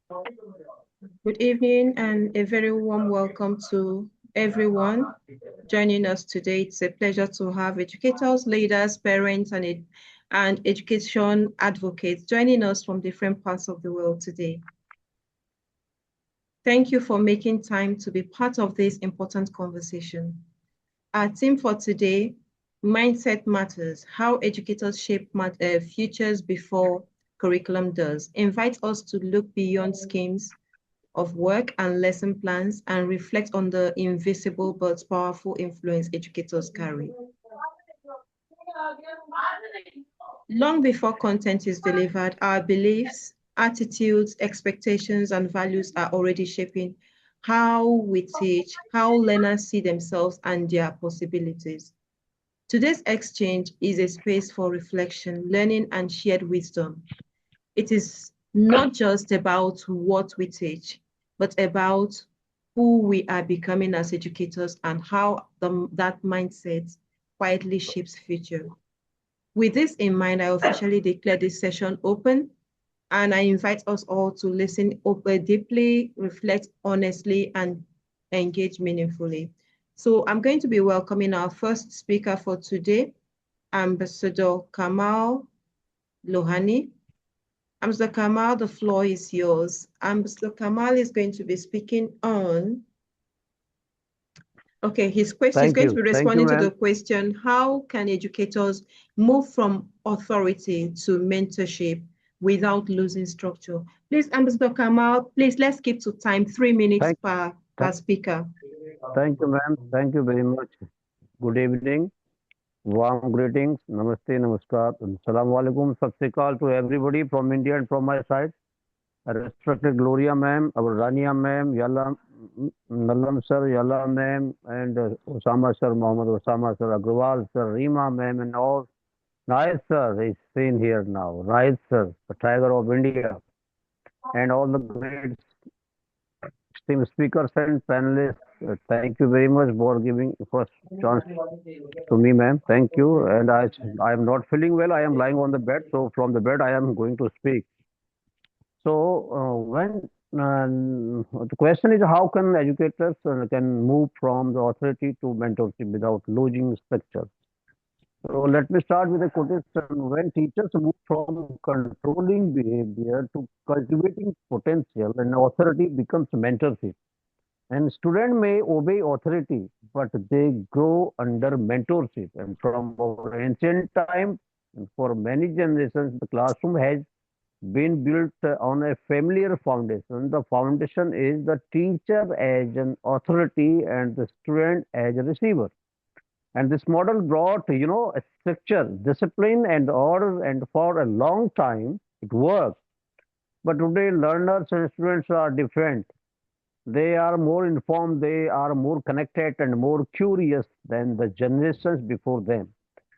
Good evening and a very warm welcome to everyone joining us today. It's a pleasure to have educators, leaders, parents, and education advocates joining us from different parts of the world today. Thank you for making time to be part of this important conversation. Our theme for today, Mindset Matters, How Educators Shape Futures Before Curriculum Does, invites us to look beyond schemes of work and lesson plans and reflect on the invisible but powerful influence educators carry. Long before content is delivered, our beliefs, attitudes, expectations, and values are already shaping how we teach, how learners see themselves and their possibilities. Today's exchange is a space for reflection, learning, and shared wisdom. It is not just about what we teach, but about who we are becoming as educators and how that mindset quietly shapes future. With this in mind, I officially declare this session open, and I invite us all to listen deeply, reflect honestly, and engage meaningfully. So I'm going to be welcoming our first speaker for today, Ambassador Kamal Lohani. Ambassador Kamal, the floor is yours. Ambassador Kamal is going to be speaking on, okay, his question, he's Thank going to you. be Thank you, responding to the ma'am. question, how can educators move from authority to mentorship without losing structure? Please, Ambassador Kamal, please, let's keep to time, 3 minutes Thank, per thank, speaker. thank you, ma'am. Thank you very much. Good evening. Warm greetings. Namaste, namaskar. And Assalamu alaikum. Sat Sri Akal to everybody from India and from my side. Respected Gloria ma'am, our Rania ma'am, Yalla Nalam sir, Yalla ma'am, and Osama sir, Mohammed Osama sir, Agrawal sir, Rima ma'am, and all. Nice sir is seen here now. Nice sir, the Tiger of India, and all the great esteemed speakers and panelists. Thank you very much for giving first chance to me, ma'am. Thank you. And I am not feeling well. I am lying on the bed. So from the bed, I am going to speak. So when the question is, how can educators can move from the authority to mentorship without losing structure? So let me start with a quotation. When teachers move from controlling behavior to cultivating potential, and authority becomes mentorship. And student may obey authority, but they grow under mentorship. And from our ancient time, and for many generations, the classroom has been built on a familiar foundation. The foundation is the teacher as an authority and the student as a receiver. And this model brought, a structure, discipline, and order. And for a long time, it worked. But today, learners and students are different. They are more informed, they are more connected, and more curious than the generations before them.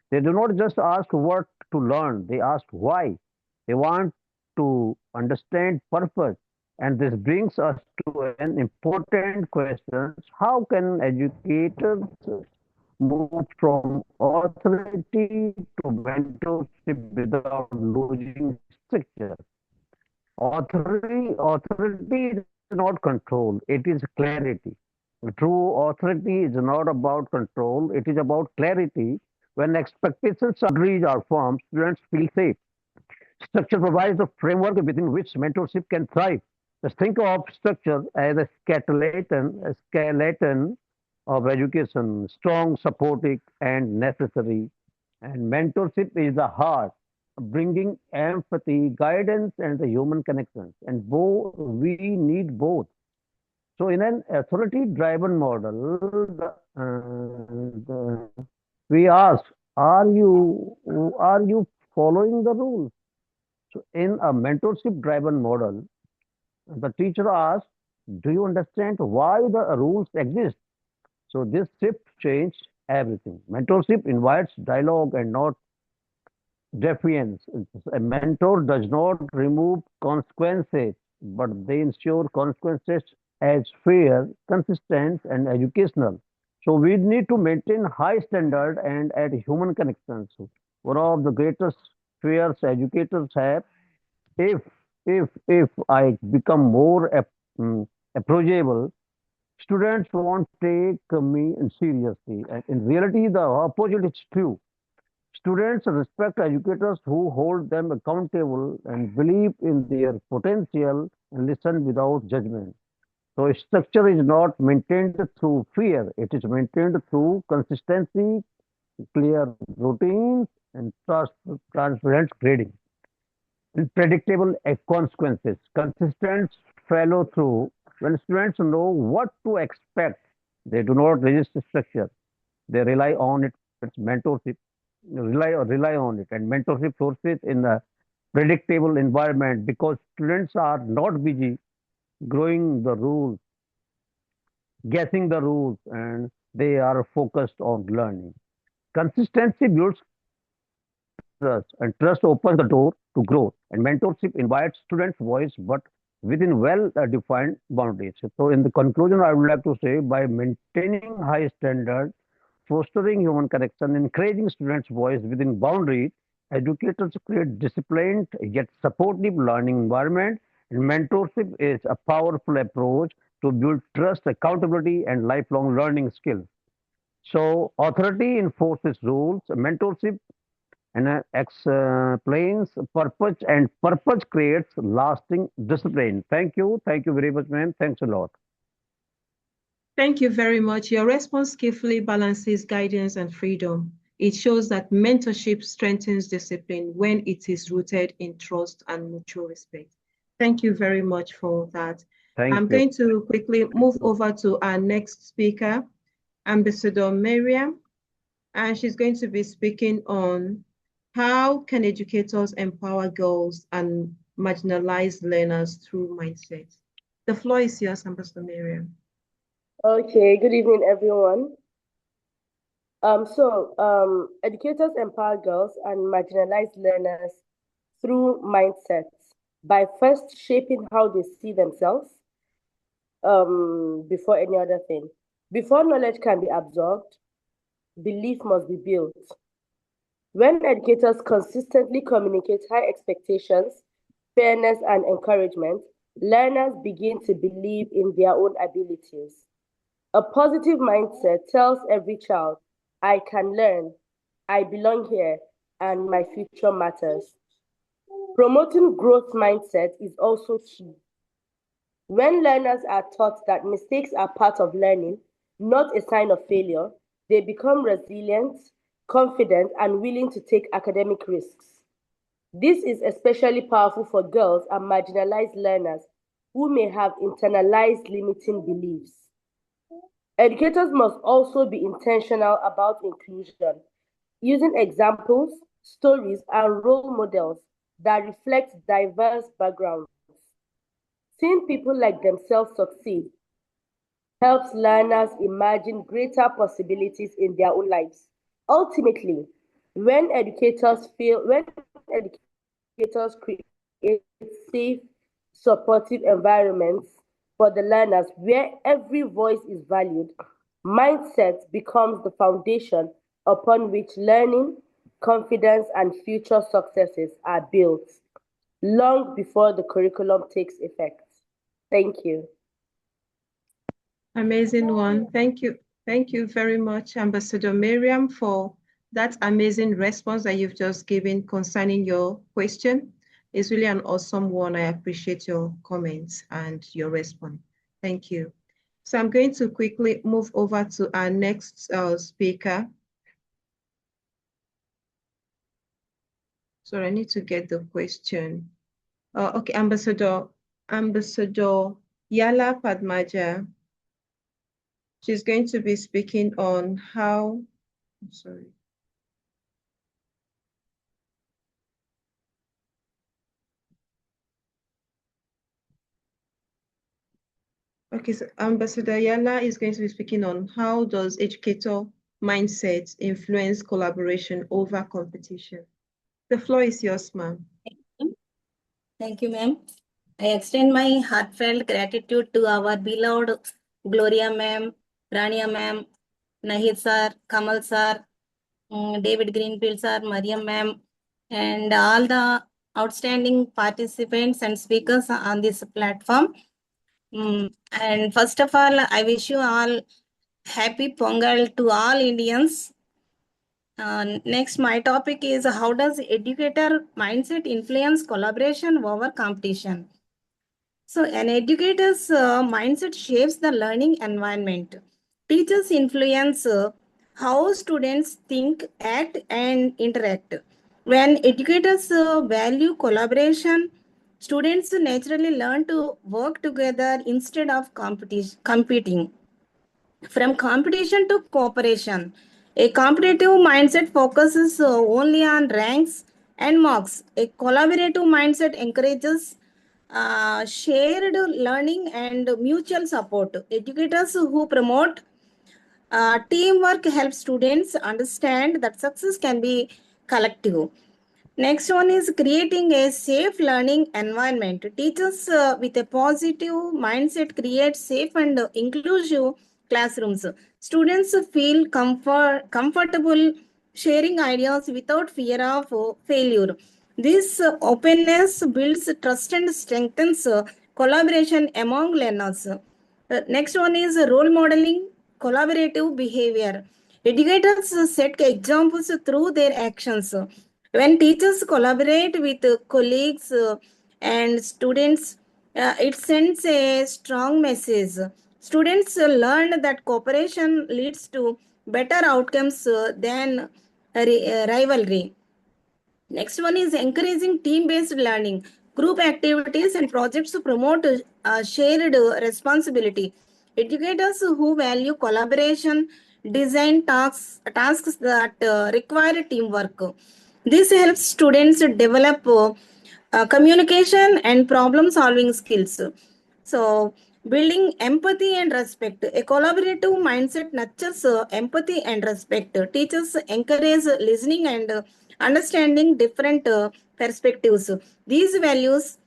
They do not just ask what to learn, they ask why. They want to understand purpose. And this brings us to an important question. How can educators move from authority to mentorship without losing structure? Authority is not control, it is clarity. True authority is not about control, it is about clarity. When expectations and boundaries are formed, students feel safe. Structure provides a framework within which mentorship can thrive. Just think of structure as a skeleton of education, strong, supportive, and necessary. And mentorship is the heart, bringing empathy, guidance, and the human connections. And we need both. So, in an authority-driven model, we ask, are you following the rules? So, in a mentorship-driven model, the teacher asks, do you understand why the rules exist? So, this shift changed everything. Mentorship invites dialogue and not defiance. A mentor does not remove consequences, but they ensure consequences as fair, consistent, and educational. So we need to maintain high standard and add human connections. One of the greatest fears educators have, if if I become more approachable, students won't take me seriously. And in reality, the opposite is true. Students respect educators who hold them accountable and believe in their potential and listen without judgment. So structure is not maintained through fear. It is maintained through consistency, clear routines, and transparent grading. And predictable consequences. Consistent follow through. When students know what to expect, they do not resist structure. They rely on it. It's mentorship. Rely on it, and mentorship sources in a predictable environment because students are not busy growing the rules, guessing the rules, and they are focused on learning. Consistency builds trust, and trust opens the door to growth. And mentorship invites students' voice, but within well-defined boundaries. So, in the conclusion, I would like to say by maintaining high standards, fostering human connection, encouraging students' voice within boundaries, educators create disciplined yet supportive learning environment. And mentorship is a powerful approach to build trust, accountability, and lifelong learning skills. So, authority enforces rules, mentorship and explains purpose, and purpose creates lasting discipline. Thank you. Thank you very much, ma'am. Thanks a lot. Thank you very much. Your response skillfully balances guidance and freedom. It shows that mentorship strengthens discipline when it is rooted in trust and mutual respect. Thank you very much for that. I'm going to quickly move over to our next speaker, Ambassador Miriam, and she's going to be speaking on how can educators empower girls and marginalized learners through mindset. The floor is yours, Ambassador Miriam. Okay, good evening, everyone. Educators empower girls and marginalized learners through mindsets by first shaping how they see themselves before any other thing. Before knowledge can be absorbed, belief must be built. When educators consistently communicate high expectations, fairness, and encouragement, learners begin to believe in their own abilities. A positive mindset tells every child, I can learn, I belong here, and my future matters. Promoting growth mindset is also key. When learners are taught that mistakes are part of learning, not a sign of failure, they become resilient, confident, and willing to take academic risks. This is especially powerful for girls and marginalized learners who may have internalized limiting beliefs. Educators must also be intentional about inclusion, using examples, stories, and role models that reflect diverse backgrounds. Seeing people like themselves succeed helps learners imagine greater possibilities in their own lives. Ultimately, when educators create safe, supportive environments for the learners where every voice is valued, mindset becomes the foundation upon which learning, confidence, and future successes are built long before the curriculum takes effect. Thank you. Amazing one. Thank you. Thank you very much, Ambassador Miriam, for that amazing response that you've just given concerning your question. It's really an awesome one. I appreciate your comments and your response. Thank you. So I'm going to quickly move over to our next speaker. So I need to get the question. Okay, Ambassador Yala Padmaja. She's going to be speaking on how, I'm sorry. Okay, so Ambassador Yala is going to be speaking on how does educator mindset influence collaboration over competition. The floor is yours, ma'am. Thank you, ma'am. I extend my heartfelt gratitude to our beloved Gloria ma'am, Rania ma'am, Nahid sir, Kamal sir, David Greenfield sir, Mariam ma'am, and all the outstanding participants and speakers on this platform. And first of all, I wish you all happy Pongal to all Indians. Next, my topic is how does educator mindset influence collaboration over competition? So, an educator's mindset shapes the learning environment. Teachers influence how students think, act, and interact. When educators value collaboration, students naturally learn to work together instead of competing. From competition to cooperation, a competitive mindset focuses only on ranks and marks. A collaborative mindset encourages shared learning and mutual support. Educators who promote teamwork help students understand that success can be collective. Next one is creating a safe learning environment. Teachers with a positive mindset create safe and inclusive classrooms. Students feel comfortable sharing ideas without fear of failure. This openness builds trust and strengthens collaboration among learners. Next one is role modeling collaborative behavior. Educators set examples through their actions. When teachers collaborate with colleagues and students, it sends a strong message. Students learn that cooperation leads to better outcomes than rivalry. Next one is encouraging team-based learning. Group activities and projects to promote shared responsibility. Educators who value collaboration design tasks that require teamwork. This helps students develop communication and problem-solving skills. So, building empathy and respect. A collaborative mindset nurtures empathy and respect. Teachers encourage listening and understanding different perspectives. These values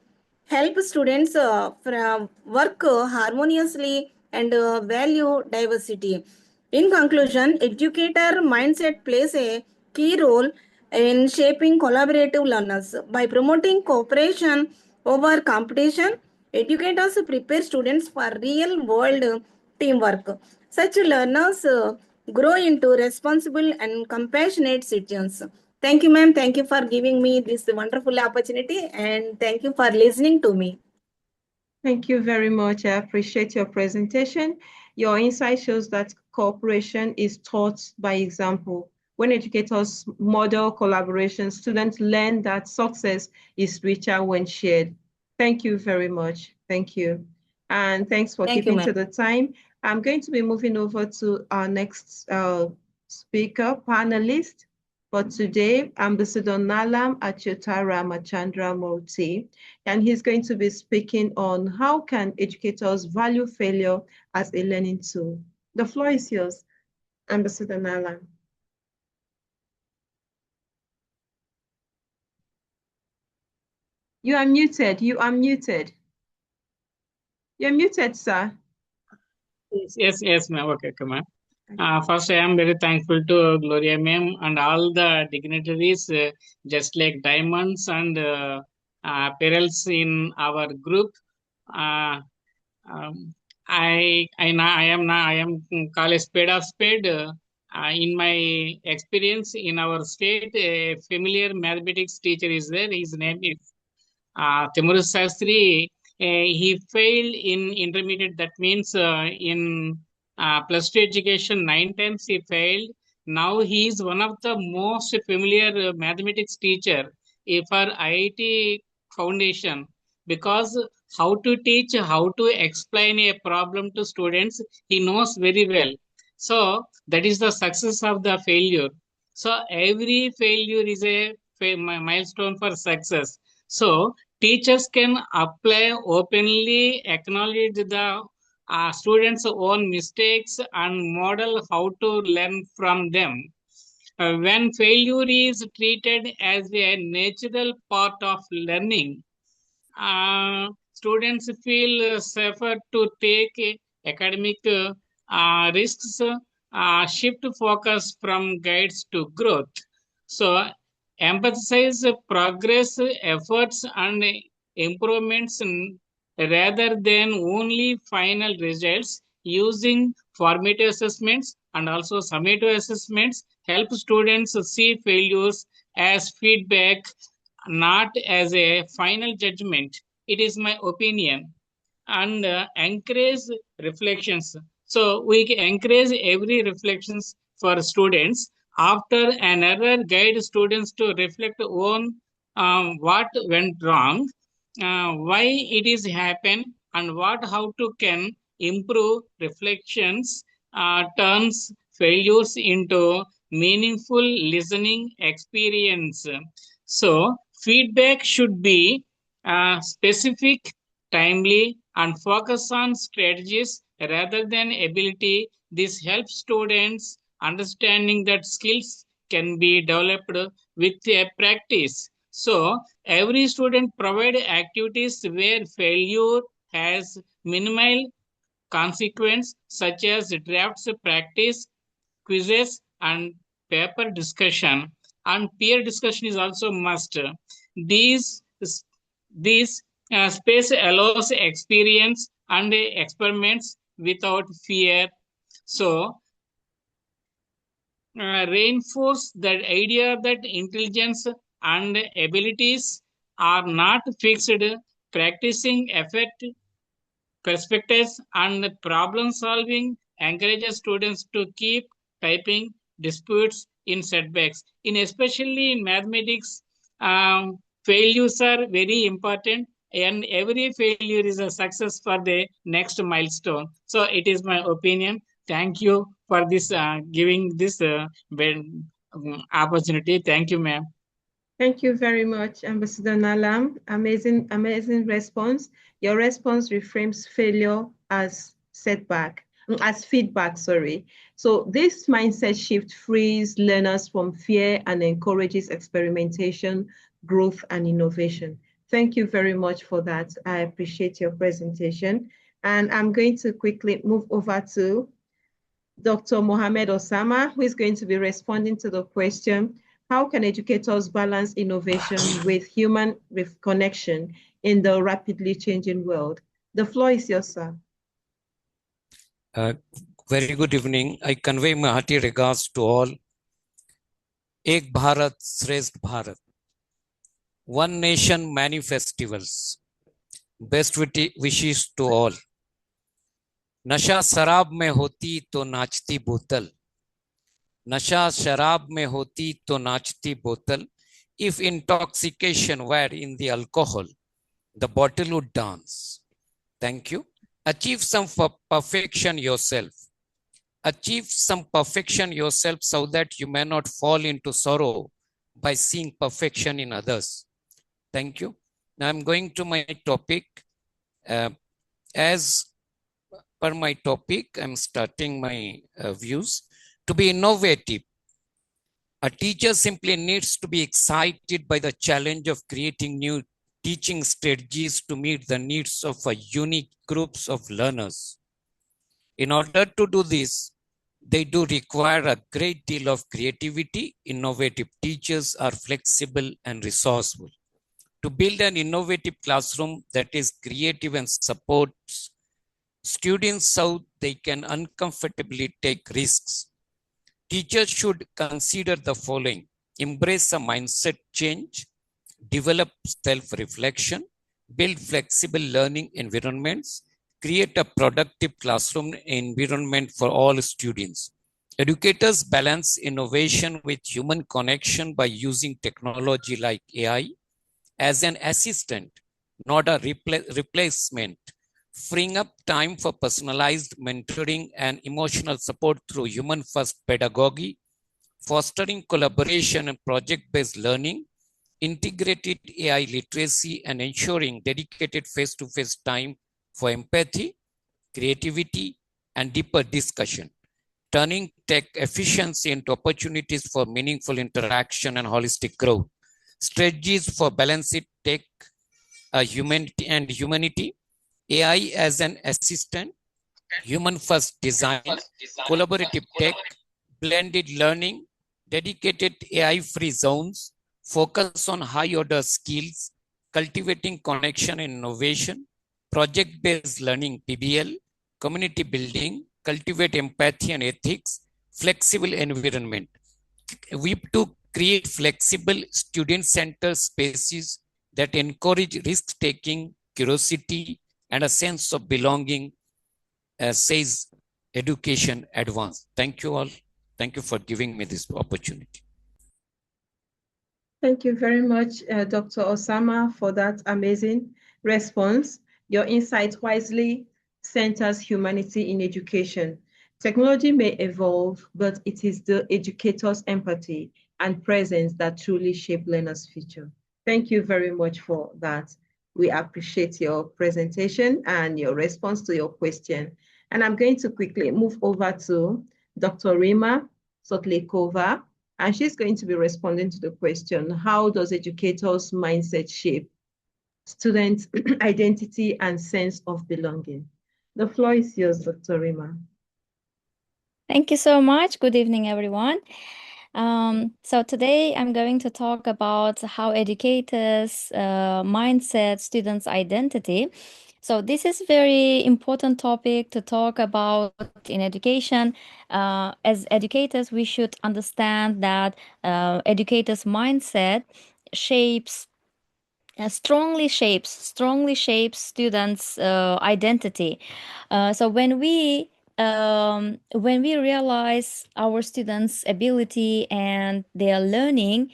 help students work harmoniously and value diversity. In conclusion, educator mindset plays a key role in shaping collaborative learners. By promoting cooperation over competition, educators prepare students for real world teamwork. Such learners grow into responsible and compassionate citizens. Thank you, ma'am. Thank you for giving me this wonderful opportunity and thank you for listening to me. Thank you very much. I appreciate your presentation. Your insight shows that cooperation is taught by example. When educators model collaboration, students learn that success is richer when shared. Thank you very much. Thank you. And thanks for keeping to the time. I'm going to be moving over to our next speaker, panelist. For today, Ambassador Nalam Achyuta Ramachandra Murthy, and he's going to be speaking on how can educators value failure as a learning tool. The floor is yours, Ambassador Nalam. You are muted. You are muted. You're muted, sir. Yes, ma'am. Okay, come on. First, I am very thankful to Gloria ma'am and all the dignitaries, just like diamonds and perils in our group. I am call a spade of spade. In my experience in our state, a familiar mathematics teacher is there. His name is Timur Sastri. He failed in intermediate. That means in +2 education 9 times he failed. Now he is one of the most familiar mathematics teacher for IIT Foundation, because how to teach, how to explain a problem to students, he knows very well. So that is the success of the failure. So every failure is a milestone for success. So teachers can apply openly, acknowledge the students' own mistakes and model how to learn from them. When failure is treated as a natural part of learning, students feel safer to take academic risks, shift focus from guides to growth. So emphasize progress, efforts, and improvements rather than only final results. Using formative assessments and also summative assessments help students see failures as feedback, not as a final judgment. It is my opinion. And encourage reflections. So we encourage every reflections for students. After an error, guide students to reflect on what went wrong, why it is happened, and what how to can improve. Reflections turns failures into meaningful listening experience. So feedback should be specific, timely, and focus on strategies rather than ability. This helps students understanding that skills can be developed with a practice. So every student provide activities where failure has minimal consequence, such as drafts practice, quizzes, and paper discussion. And peer discussion is also must. These this space allows experience and experiments without fear. So reinforce the idea that intelligence and abilities are not fixed. Practicing effect, perspectives, and problem solving encourages students to keep typing disputes in setbacks. In especially in mathematics, failures are very important, and every failure is a success for the next milestone. So it is my opinion. Thank you for this giving this opportunity. Thank you, ma'am. Thank you very much, Ambassador Nalam. Amazing, amazing response. Your response reframes failure as as feedback, sorry. So this mindset shift frees learners from fear and encourages experimentation, growth, and innovation. Thank you very much for that. I appreciate your presentation. And I'm going to quickly move over to Dr. Mohamed Osama, who is going to be responding to the question, how can educators balance innovation with human connection in the rapidly changing world? The floor is yours, sir. Very good evening. I convey my hearty regards to all. Ek Bharat, Shrestha Bharat. One nation, many festivals. Best wishes to all. नशा शराब में होती तो नाचती बोतल. नशा शराब में होती तो नाचती बोतल. If intoxication were in the alcohol, the bottle would dance. Thank you. Achieve some perfection yourself. Achieve some perfection yourself so that you may not fall into sorrow by seeing perfection in others. Thank you. Now I'm going to my topic. As per my topic, I'm starting my views. To be innovative, a teacher simply needs to be excited by the challenge of creating new teaching strategies to meet the needs of a unique groups of learners. In order to do this, they do require a great deal of creativity. Innovative teachers are flexible and resourceful. To build an innovative classroom that is creative and supports students so they can uncomfortably take risks, teachers should consider the following: embrace a mindset change, develop self-reflection, build flexible learning environments, create a productive classroom environment for all students. Educators balance innovation with human connection by using technology like AI as an assistant, not a replacement, freeing up time for personalized mentoring and emotional support through human-first pedagogy, fostering collaboration and project-based learning, integrated AI literacy, and ensuring dedicated face-to-face time for empathy, creativity, and deeper discussion, turning tech efficiency into opportunities for meaningful interaction and holistic growth. Strategies for balanced tech, humanity, AI as an assistant, human-first design, collaborative tech, blended learning, dedicated AI-free zones, focus on high order skills, cultivating connection and innovation, project-based learning PBL, community building, cultivate empathy and ethics, flexible environment. We have to create flexible student-centered spaces that encourage risk-taking, curiosity, and a sense of belonging, says Education Advanced. Thank you all. Thank you for giving me this opportunity. Thank you very much, Dr. Osama, for that amazing response. Your insight wisely centers humanity in education. Technology may evolve, but it is the educator's empathy and presence that truly shape learners' future. Thank you very much for that. We appreciate your presentation and your response to your question. And I'm going to quickly move over to Dr. Rima Sotlekova, and she's going to be responding to the question, how does educators' mindset shape students' identity and sense of belonging? The floor is yours, Dr. Rima. Thank you so much. Good evening, everyone. So today I'm going to talk about how educators' mindset, students' identity. So this is very important topic to talk about in education. As educators, we should understand that educators' mindset strongly shapes students' identity. So when we realize our students' ability and their learning,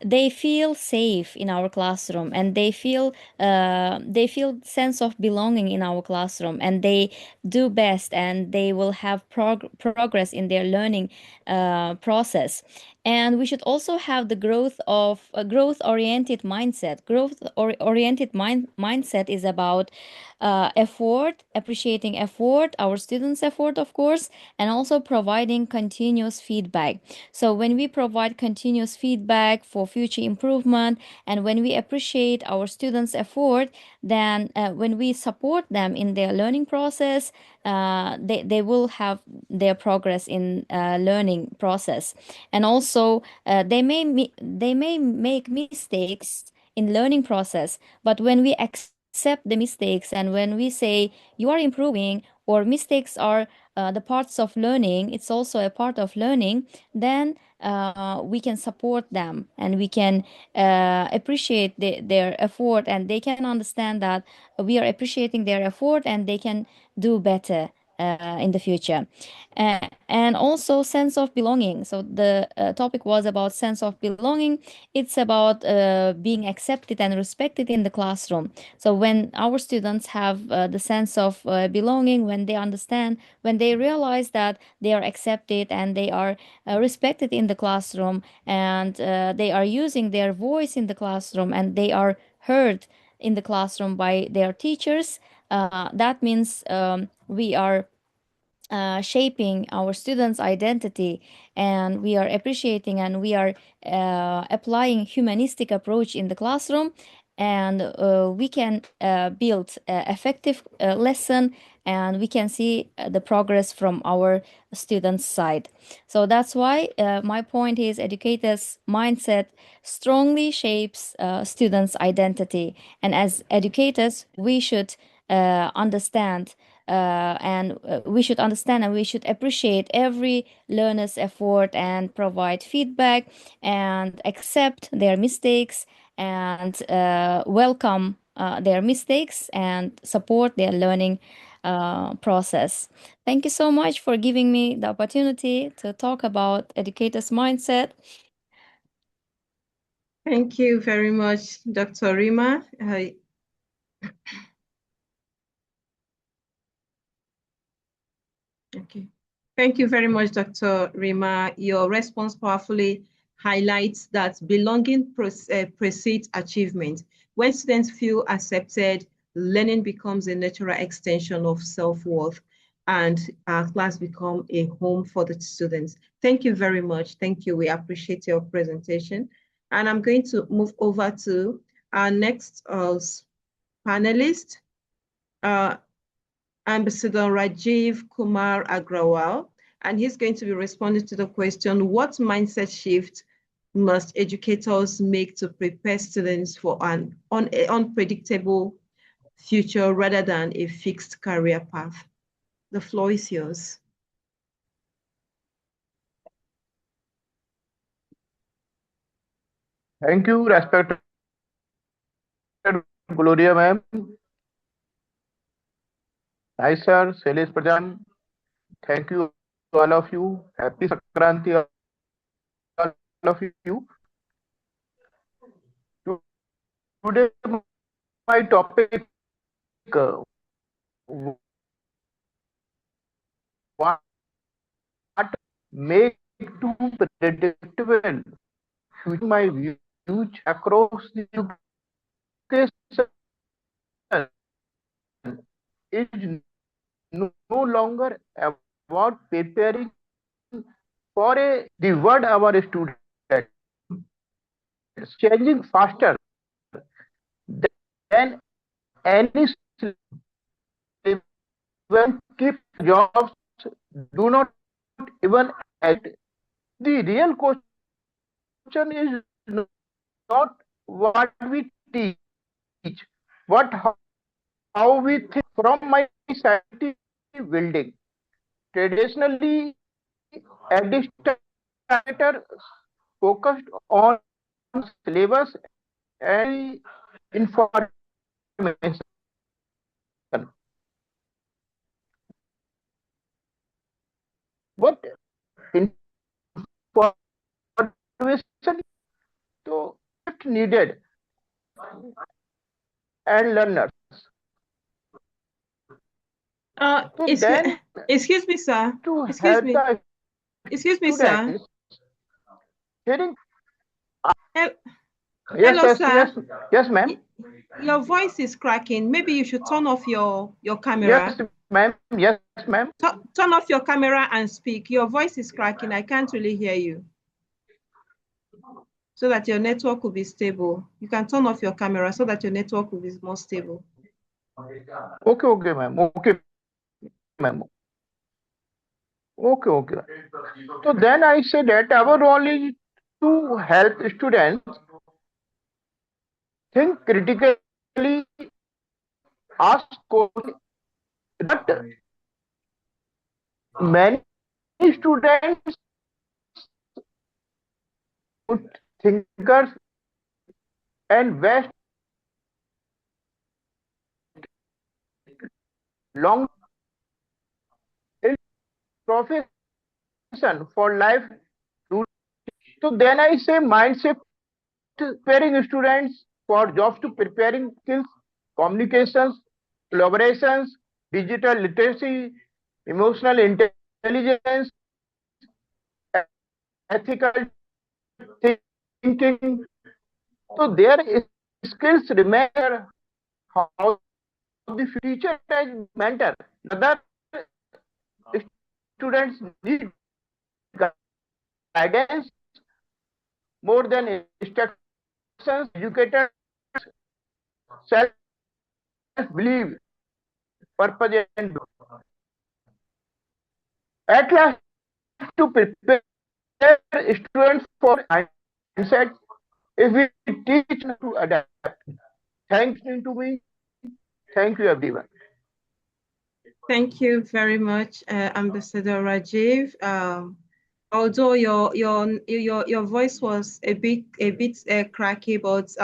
they feel safe in our classroom, and they feel sense of belonging in our classroom, and they do best, and they will have progress in their learning process. And we should also have the growth-oriented mindset. Growth-oriented mindset is about effort, appreciating effort, our students' effort, of course, and also providing continuous feedback. So when we provide continuous feedback for future improvement, and when we appreciate our students' effort, then when we support them in their learning process, they will have their progress in learning process. And also they may make mistakes in learning process, but when we accept the mistakes, and when we say you are improving, or mistakes are the parts of learning, it's also a part of learning, then we can support them, and we can appreciate their effort, and they can understand that we are appreciating their effort, and they can do better in the future. And also sense of belonging. So the topic was about sense of belonging. It's about being accepted and respected in the classroom. So when our students have the sense of belonging, when they understand, when they realize that they are accepted and they are respected in the classroom, and they are using their voice in the classroom, and they are heard in the classroom by their teachers, that means we are shaping our students' identity, and we are appreciating, and we are applying humanistic approach in the classroom, and we can build effective lesson, and we can see the progress from our students' side. So that's why my point is educators' mindset strongly shapes students' identity, and as educators we should understand and we should understand, and we should appreciate every learner's effort, and provide feedback, and accept their mistakes, and welcome their mistakes, and support their learning process. Thank you so much for giving me the opportunity to talk about educators' mindset. Thank you very much, Dr. Rima. Okay. Thank you very much, Dr. Rima. Your response powerfully highlights that belonging precedes achievement. When students feel accepted, learning becomes a natural extension of self-worth, and our class become a home for the students. Thank you very much. Thank you. We appreciate your presentation. And I'm going to move over to our next panelist, Ambassador Rajiv Kumar Agrawal, and he's going to be responding to the question, what mindset shift must educators make to prepare students for an unpredictable future rather than a fixed career path? The floor is yours. Thank you, respected Gloria ma'am. Hi sir, Shailesh Pradhan. Thank you all of you. Happy Sankranti all of you. Today my topic what make to predictable future my views across the education is no longer about preparing for the world our students changing faster than any when keep jobs do not even act. The real question is not what we teach, but how we think. From my scientific building. Traditionally, administrators focused on syllabus and information. But information so needed and learners. So then Excuse me, sir. to Excuse help me. the Excuse me, sir. students hearing. Hel- Yes, Hello, yes, sir. yes, yes, ma'am. Your voice is cracking. Maybe you should turn off your camera. Yes, ma'am. Yes, ma'am. Turn off your camera and speak. Your voice is cracking. I can't really hear you. So that your network will be stable. You can turn off your camera so that your network will be more stable. Okay, okay, ma'am. Okay, ma'am. Okay, okay. So then I say that our role is to help students think critically, ask questions. But many students, thinkers, and waste long profession for life. So then I say mindset preparing students for jobs to preparing skills, communications, collaborations, digital literacy, emotional intelligence, ethical thinking. So their skills remain how the future has mentor. Other students need guidance more than instructions. Educators self-believe, purpose, and at last to prepare students for mindset. If we teach to adapt, thanks to me. Thank you, everyone. Thank you very much, Ambassador Rajiv. Although your voice was a bit cracky, but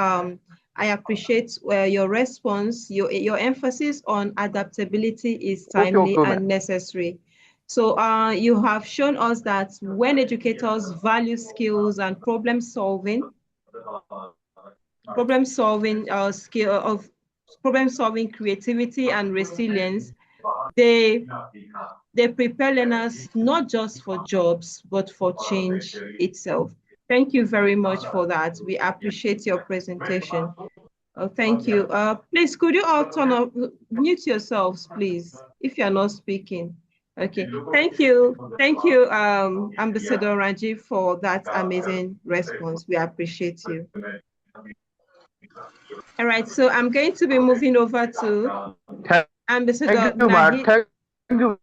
I appreciate your response. Your emphasis on adaptability is timely and necessary. So you have shown us that when educators value skills and problem solving creativity and resilience, they prepare learners not just for jobs, but for change itself. Thank you very much for that. We appreciate your presentation. Thank you. Please, could you all mute yourselves, please, if you're not speaking. Okay, thank you. Thank you, Ambassador Rajiv, for that amazing response. We appreciate you. All right, so I'm going to be moving over to Ambassador Nahi. Thank you,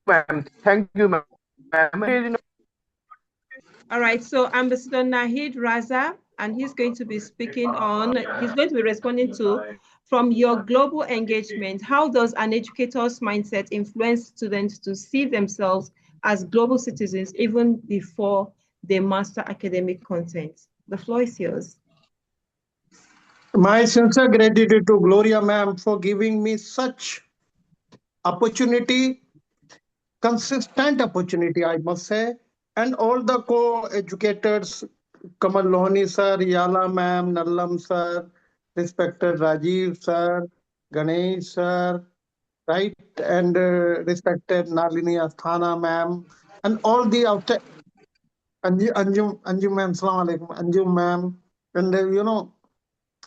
ma'am. Thank you, ma'am. All right, so Ambassador Nahid Raza, and he's going to be responding to, from your global engagement, how does an educator's mindset influence students to see themselves as global citizens even before they master academic content? The floor is yours. My sincere gratitude to Gloria ma'am for giving me such opportunity, consistent opportunity, I must say, and all the co-educators, Kamal Lohani sir, Yala ma'am, Nallam sir, respected Rajiv sir, Ganesh sir, right, and respected Nalini Asthana ma'am, and all the outer Anjum ma'am, Assalamu alaikum, Anjum ma'am, and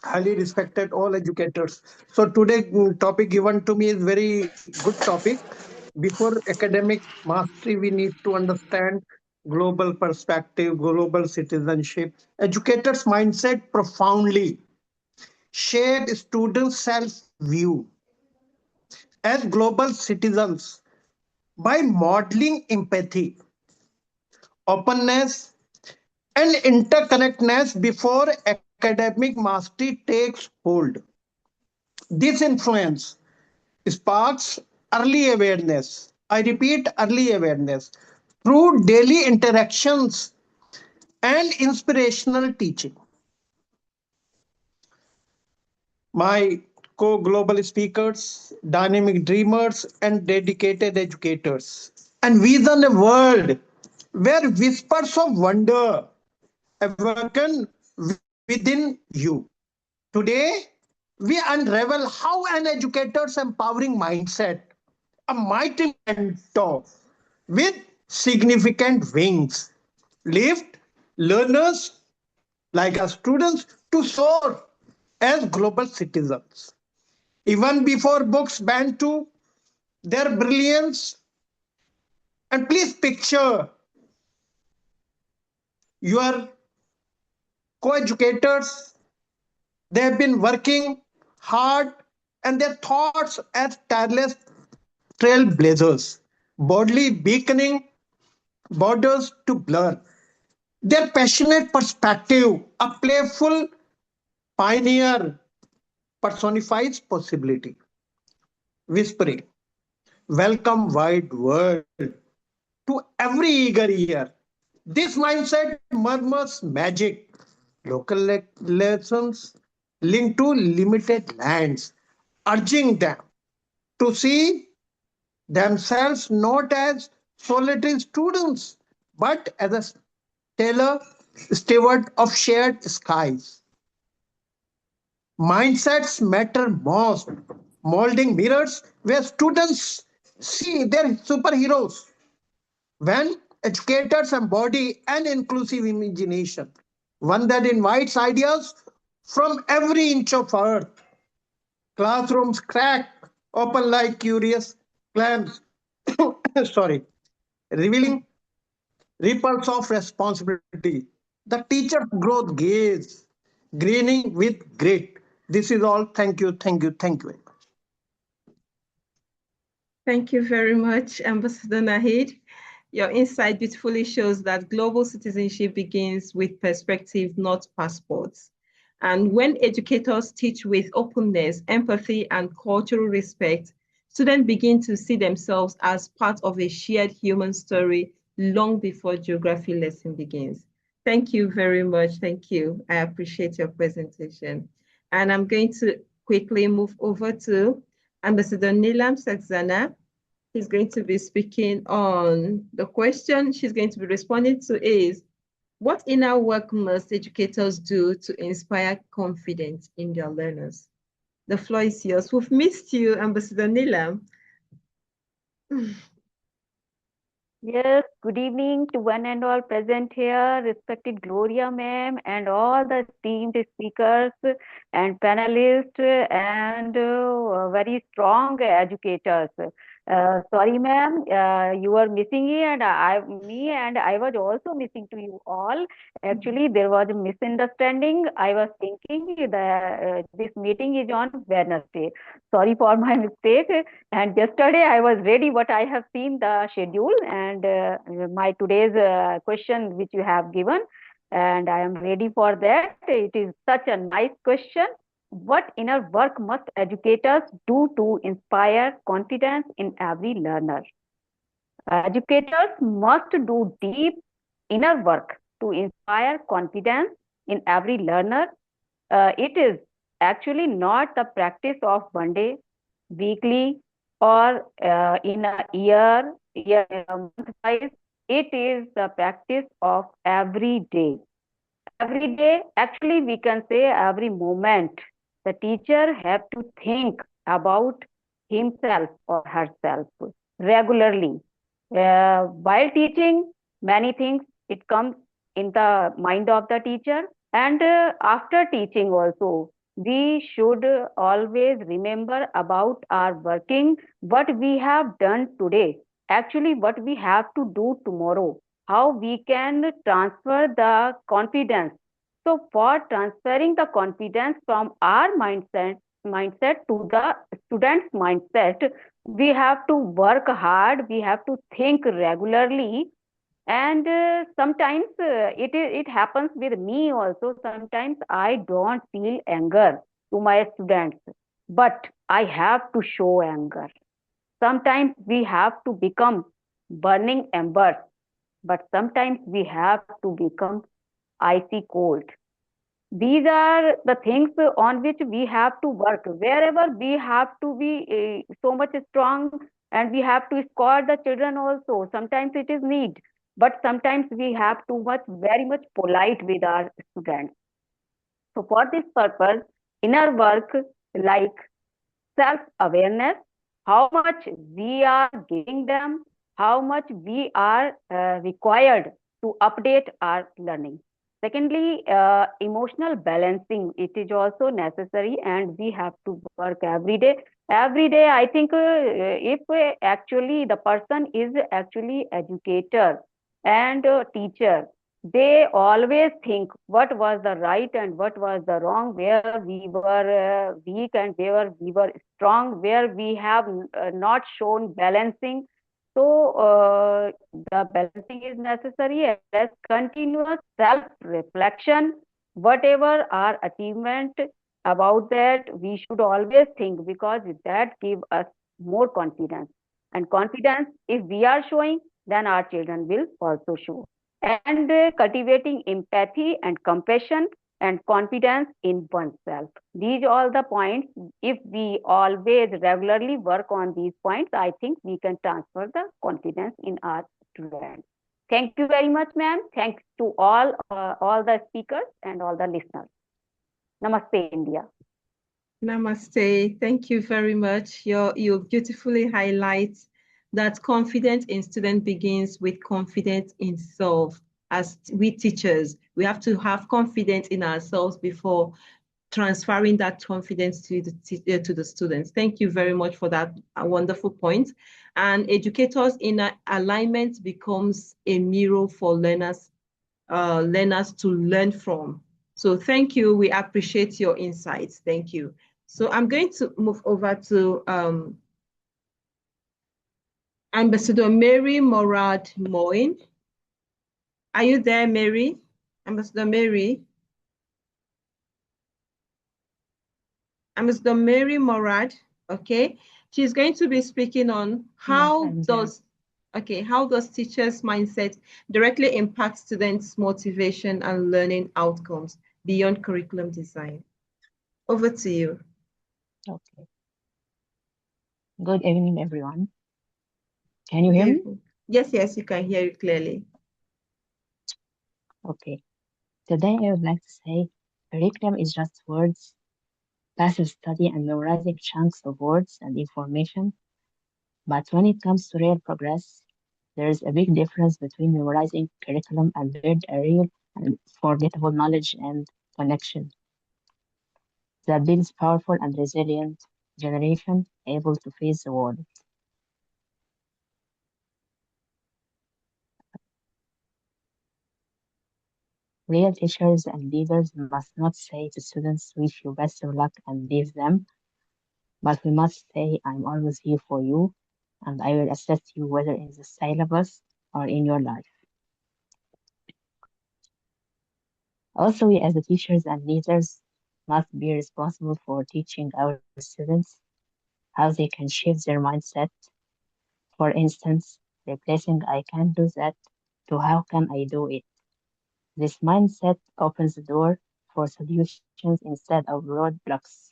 highly respected all educators. So today topic given to me is very good topic. Before academic mastery, we need to understand global perspective, global citizenship. Educators' mindset profoundly shape students' self-view as global citizens by modeling empathy, openness, and interconnectedness before academic mastery takes hold. This influence sparks early awareness. I repeat, early awareness through daily interactions and inspirational teaching. My co global speakers, dynamic dreamers, and dedicated educators, and vision a world where whispers of wonder awaken within you. Today, we unravel how an educator's empowering mindset, a mighty mentor with significant wings, lift learners like our students to soar as global citizens. Even before books bend to their brilliance, and please picture your co-educators, they have been working hard and their thoughts as tireless trailblazers, boldly beaconing borders to blur. Their passionate perspective, a playful pioneer, personifies possibility, whispering, welcome wide world to every eager ear. This mindset murmurs magic, local lessons linked to limited lands, urging them to see themselves not as solitary students, but as a stellar steward of shared skies. Mindsets matter most, molding mirrors where students see their superheroes. When educators embody an inclusive imagination, one that invites ideas from every inch of earth, classrooms crack open like curious clams, sorry, revealing ripples of responsibility. The teacher's growth gaze, grinning with grit. This is all. Thank you, thank you, thank you very much. Thank you very much, Ambassador Nahid. Your insight beautifully shows that global citizenship begins with perspective, not passports. And when educators teach with openness, empathy, and cultural respect, students begin to see themselves as part of a shared human story long before geography lesson begins. Thank you very much. Thank you. I appreciate your presentation. And I'm going to quickly move over to Ambassador Nilam Saxena. He's going to be speaking on the question she's going to be responding to is, what inner work must educators do to inspire confidence in their learners? The floor is yours. We've missed you, Ambassador Nilam. Yes, good evening to one and all present here, respected Gloria ma'am and all the esteemed speakers and panelists and very strong educators. Sorry, ma'am, you were missing me, and I was also missing to you all. Actually, there was a misunderstanding. I was thinking that this meeting is on Wednesday. Sorry for my mistake. And yesterday I was ready, but I have seen the schedule and my today's question which you have given, and I am ready for that. It is such a nice question. What inner work must educators do to inspire confidence in every learner? Educators must do deep inner work to inspire confidence in every learner. It is actually not the practice of one day, weekly, or in a year, month wise. It is the practice of every day. Every day, actually, we can say every moment, the teacher have to think about himself or herself regularly. While teaching, many things it comes in the mind of the teacher, and after teaching also, we should always remember about our working, what we have done today, actually what we have to do tomorrow, how we can transfer the confidence. So for transferring the confidence from our mindset to the student's mindset, we have to work hard, we have to think regularly, and sometimes it happens with me also. Sometimes I don't feel anger to my students, but I have to show anger. Sometimes we have to become burning embers, but sometimes we have to become icy cold. These are the things on which we have to work. Wherever we have to be so much strong, and we have to scold the children also. Sometimes it is need, but sometimes we have to much very much polite with our students. So for this purpose, inner work like self-awareness, how much we are giving them, how much we are required to update our learning. Secondly, emotional balancing, it is also necessary, and we have to work every day. Every day, I think if actually the person is actually educator and teacher, they always think what was the right and what was the wrong, where we were weak and where we were strong, where we have not shown balancing. So the balancing is necessary, as continuous self-reflection, whatever our achievement, about that we should always think, because that give us more confidence. And confidence, if we are showing, then our children will also show. And cultivating empathy and compassion and confidence in oneself. These are all the points. If we always regularly work on these points, I think we can transfer the confidence in our students. Thank you very much, ma'am. Thanks to all the speakers and all the listeners. Namaste, India. Namaste. Thank you very much. You beautifully highlight that confidence in student begins with confidence in self. As we teachers, we have to have confidence in ourselves before transferring that confidence to the students. Thank you very much for that wonderful point. And educators in alignment becomes a mirror for learners to learn from. So thank you. We appreciate your insights. Thank you. So I'm going to move over to Ambassador Mary Morad Moin. Are you there, Mary? Ambassador Mary? Ambassador Mary Morad, okay? She's going to be speaking on how does teachers' mindset directly impact students' motivation and learning outcomes beyond curriculum design. Over to you. Okay. Good evening, everyone. Can you hear me? Yes, you can hear you clearly. Okay. Today I would like to say curriculum is just words, passive study and memorizing chunks of words and information. But when it comes to real progress, there is a big difference between memorizing curriculum and build a real and forgettable knowledge and connection that builds powerful and resilient generation able to face the world. Real teachers and leaders must not say to students, wish you best of luck and leave them, but we must say, I'm always here for you, and I will assist you whether in the syllabus or in your life. Also, we as the teachers and leaders must be responsible for teaching our students how they can shift their mindset. For instance, replacing I can do that to how can I do it. This mindset opens the door for solutions instead of roadblocks.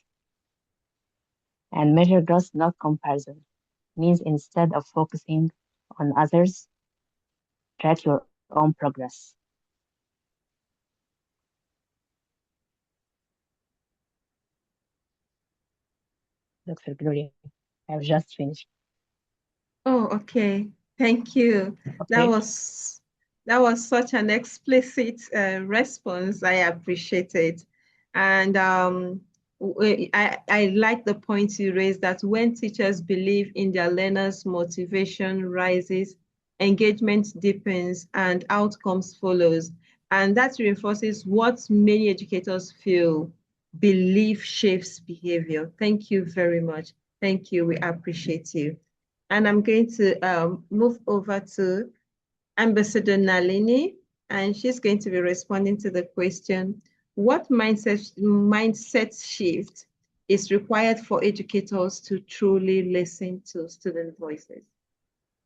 And measure growth, not comparison, means instead of focusing on others, track your own progress. Dr. Gloria, I've just finished. Oh, okay. Thank you. That Okay. was such an explicit response. I appreciate it. And I like the point you raised that when teachers believe in their learners' motivation rises, engagement deepens, and outcomes follows. And that reinforces what many educators feel. Belief shapes behavior. Thank you very much. Thank you. We appreciate you. And I'm going to move over to Ambassador Nalini, and she's going to be responding to the question, what mindset shift is required for educators to truly listen to student voices?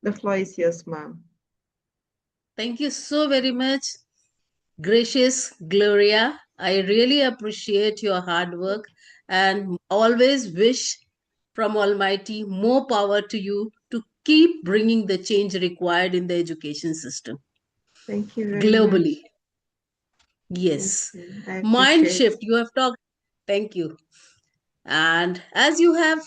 The floor is yours, ma'am. Thank you so very much, gracious Gloria. I really appreciate your hard work and always wish from Almighty more power to you to keep bringing the change required in the education system. Thank you very globally. much. Yes. I Mind appreciate. shift, you have talked. Thank you. And as you have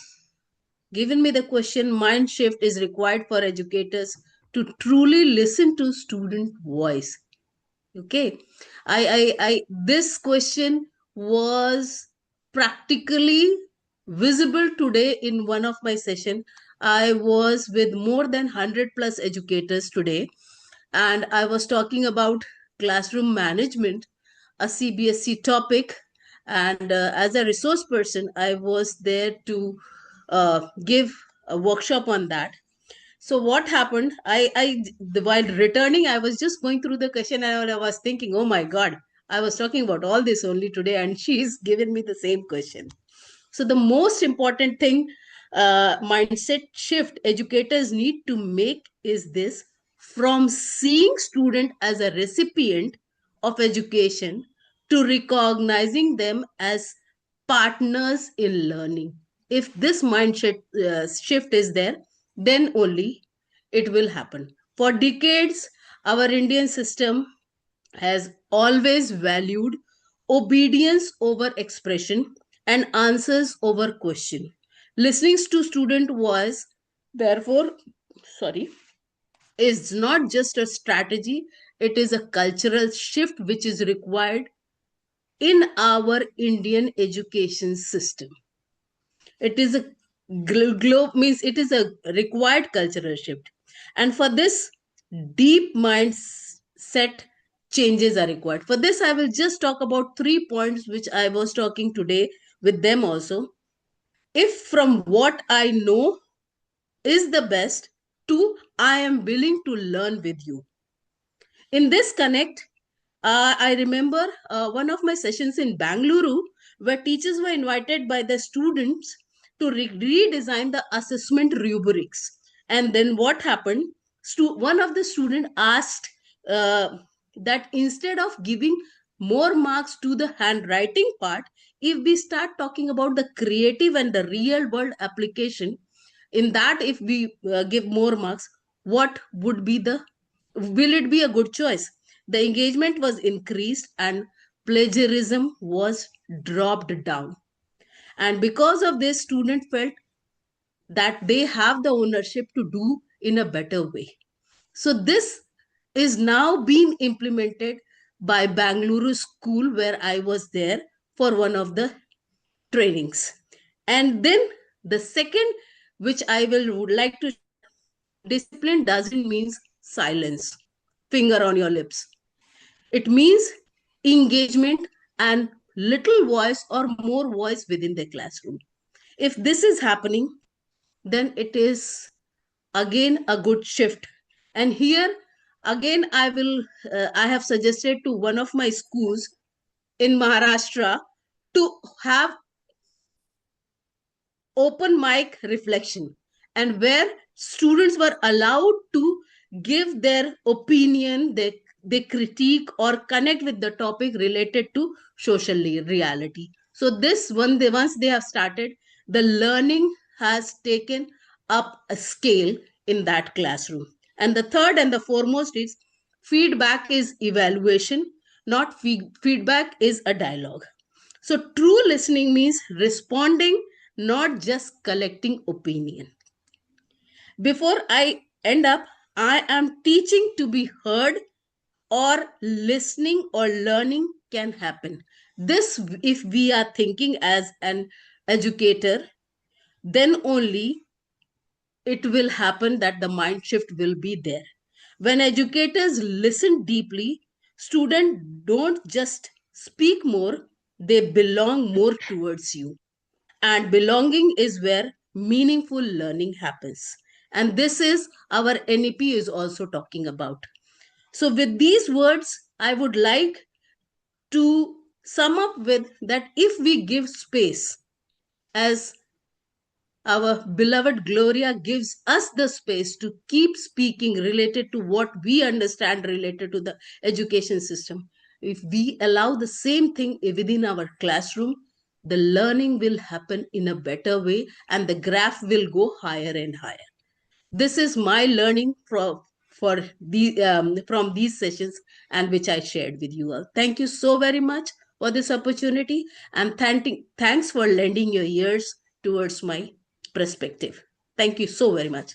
given me the question, mind shift is required for educators to truly listen to student voice. Okay. This question was practically visible today in one of my session. I was with more than 100 plus educators today, and I was talking about classroom management, a CBSE topic. And as a resource person, I was there to give a workshop on that. So what happened? While returning, I was just going through the question and I was thinking, oh my God, I was talking about all this only today, and she's given me the same question. So the most important thing, mindset shift educators need to make is this: from seeing student as a recipient of education to recognizing them as partners in learning. If this mindset shift is there, then only it will happen. For decades, our Indian system has always valued obedience over expression and answers over question. Listening to student voice, therefore, is not just a strategy, it is a cultural shift which is required in our Indian education system. It is a means it is a required cultural shift, and for this, deep mindset changes are required. For this, I will just talk about 3 points which I was talking today with them also. If from what I know is the best to I am willing to learn with you. In this connect, I remember one of my sessions in Bangalore where teachers were invited by the students to redesign the assessment rubrics. And then what happened? One of the students asked that instead of giving more marks to the handwriting part, if we start talking about the creative and the real world application, in that if we give more marks, what would be the, will it be a good choice? The engagement was increased and plagiarism was dropped down. And because of this, students felt that they have the ownership to do in a better way. So this is now being implemented by Bangalore school where I was there for one of the trainings. And then the second, which I would like to, discipline doesn't mean silence, finger on your lips. It means engagement, and little voice or more voice within the classroom. If this is happening, then it is again a good shift. And here again, I have suggested to one of my schools in Maharashtra to have open mic reflection, and where students were allowed to give their opinion, they critique or connect with the topic related to social reality. So this once they have started, the learning has taken up a scale in that classroom. And the third and the foremost is feedback is evaluation, not feedback is a dialogue. So true listening means responding, not just collecting opinion. Before I end up, I am teaching to be heard, or listening or learning can happen. This, if we are thinking as an educator, then only it will happen that the mind shift will be there. When educators listen deeply, students don't just speak more, they belong more towards you. And belonging is where meaningful learning happens. And this is our NEP is also talking about. So with these words, I would like to sum up with that if we give space, as our beloved Gloria gives us the space to keep speaking related to what we understand related to the education system, if we allow the same thing within our classroom, the learning will happen in a better way and the graph will go higher and higher. This is my learning from these sessions, and which I shared with you all. Thank you so very much for this opportunity, and thanks for lending your ears towards my perspective. Thank you so very much.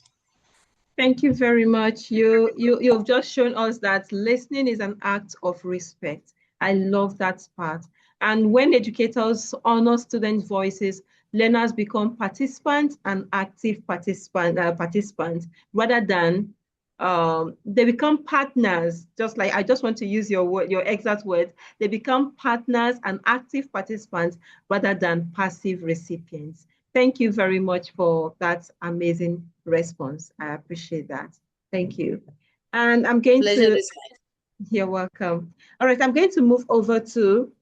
Thank you very much. You've just shown us that listening is an act of respect. I love that part. And when educators honor students' voices, learners become participants and active participants rather than they become partners. Just like, I just want to use your exact words. They become partners and active participants rather than passive recipients. Thank you very much for that amazing response. I appreciate that. Thank you. And I'm going Pleasure to, is mine. you're welcome. All right, I'm going to move over to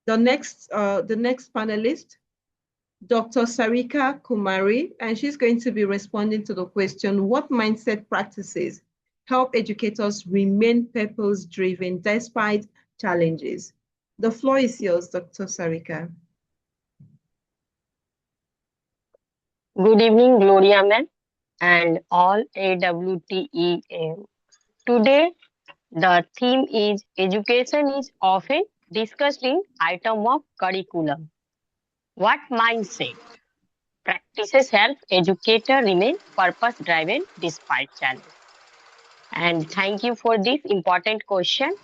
the next panelist, Dr. Sarika Kumari, and she's going to be responding to the question, what mindset practices help educators remain purpose-driven despite challenges? The floor is yours, Dr. Sarika. Good evening, Gloria ma'am, and all AWTE. Today, the theme is education is often discussed in item of curriculum. What mindset practices help educator remain purpose-driven despite challenge? And thank you for this important question.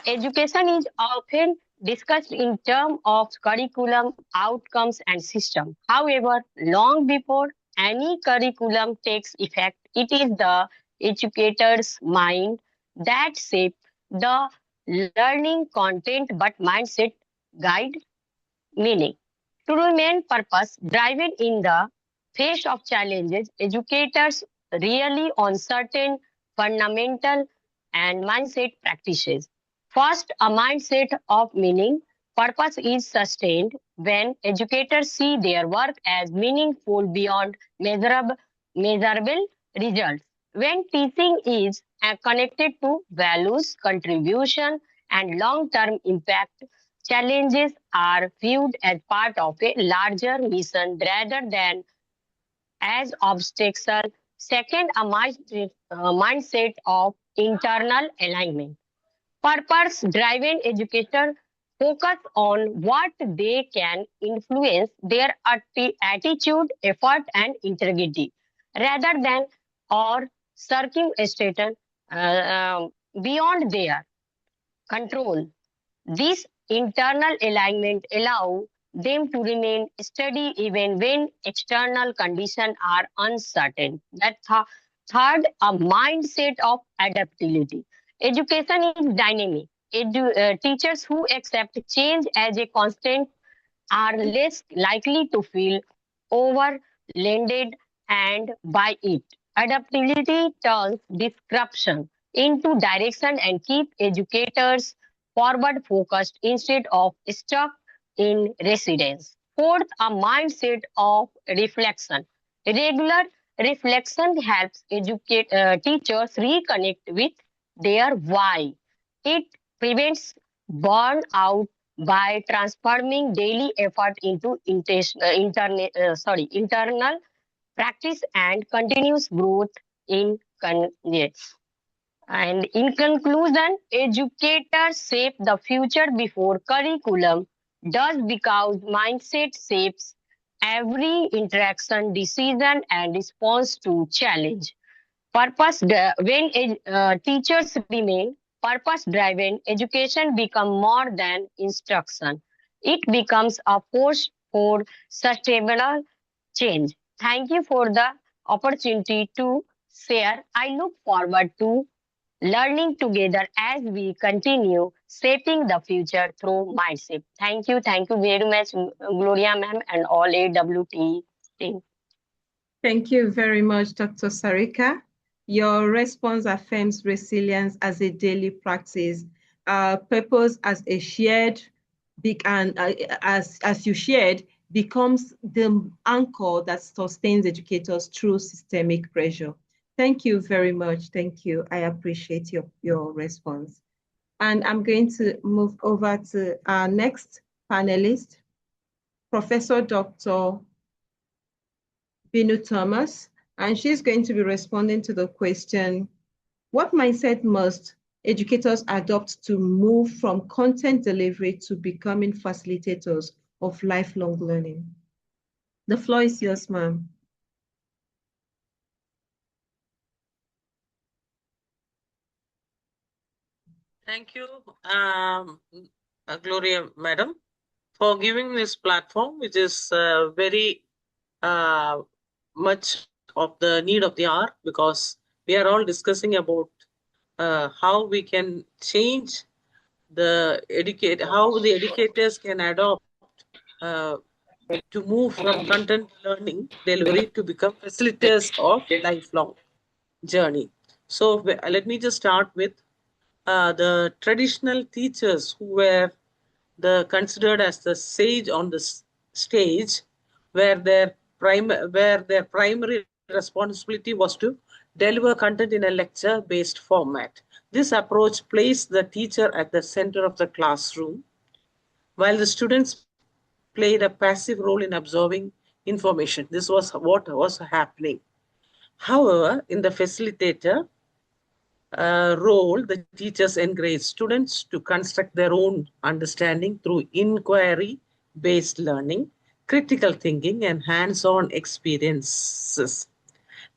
Education is often discussed in terms of curriculum, outcomes, and system. However, long before any curriculum takes effect, it is the educator's mind that shapes the learning content, but mindset guide meaning. To remain purpose driven in the face of challenges, educators really on certain fundamental and mindset practices. First, a mindset of meaning. Purpose is sustained when educators see their work as meaningful beyond measurable results. When teaching is connected to values, contribution, and long-term impact, challenges are viewed as part of a larger mission rather than as obstacles. Second, a mindset of internal alignment. Purpose-driven educators focus on what they can influence, their attitude, effort, and integrity, rather than or circumstances beyond their control. This internal alignment allows them to remain steady even when external conditions are uncertain. Third, a mindset of adaptability. Education is dynamic. teachers who accept change as a constant are less likely to feel overwhelmed and by it. Adaptability turns disruption into direction and keep educators forward focused instead of stuck in residence. Fourth, a mindset of reflection. Regular reflection helps teachers reconnect with their why. It prevents burnout by transforming daily effort into internal practice and continuous growth yes. And in conclusion, educators shape the future before curriculum does because mindset shapes every interaction, decision, and response to challenge. When teachers remain purpose driven, education becomes more than instruction. It becomes a force for sustainable change. Thank you for the opportunity to share. I look forward to learning together as we continue shaping the future through mindset. Thank you very much, Gloria ma'am, and all AWT team. Thank you very much, Dr. Sarika. Your response affirms resilience as a daily practice, purpose as a shared, as you shared, becomes the anchor that sustains educators through systemic pressure. Thank you very much. Thank you. I appreciate your response. And I'm going to move over to our next panelist, Professor Dr. Binu Thomas, and she's going to be responding to the question, what mindset must educators adopt to move from content delivery to becoming facilitators of lifelong learning? The floor is yours, ma'am. Thank you, Gloria, madam, for giving this platform, which is very much of the need of the hour, because we are all discussing about how we can change how the educators can adopt to move from content learning delivery to become facilitators of lifelong journey. So let me just start with the traditional teachers who were considered as the sage on the stage, where their primary responsibility was to deliver content in a lecture-based format. This approach placed the teacher at the center of the classroom, while the students played a passive role in absorbing information. This was what was happening. However, in the facilitator role, the teachers encourage students to construct their own understanding through inquiry-based learning, critical thinking, and hands-on experiences.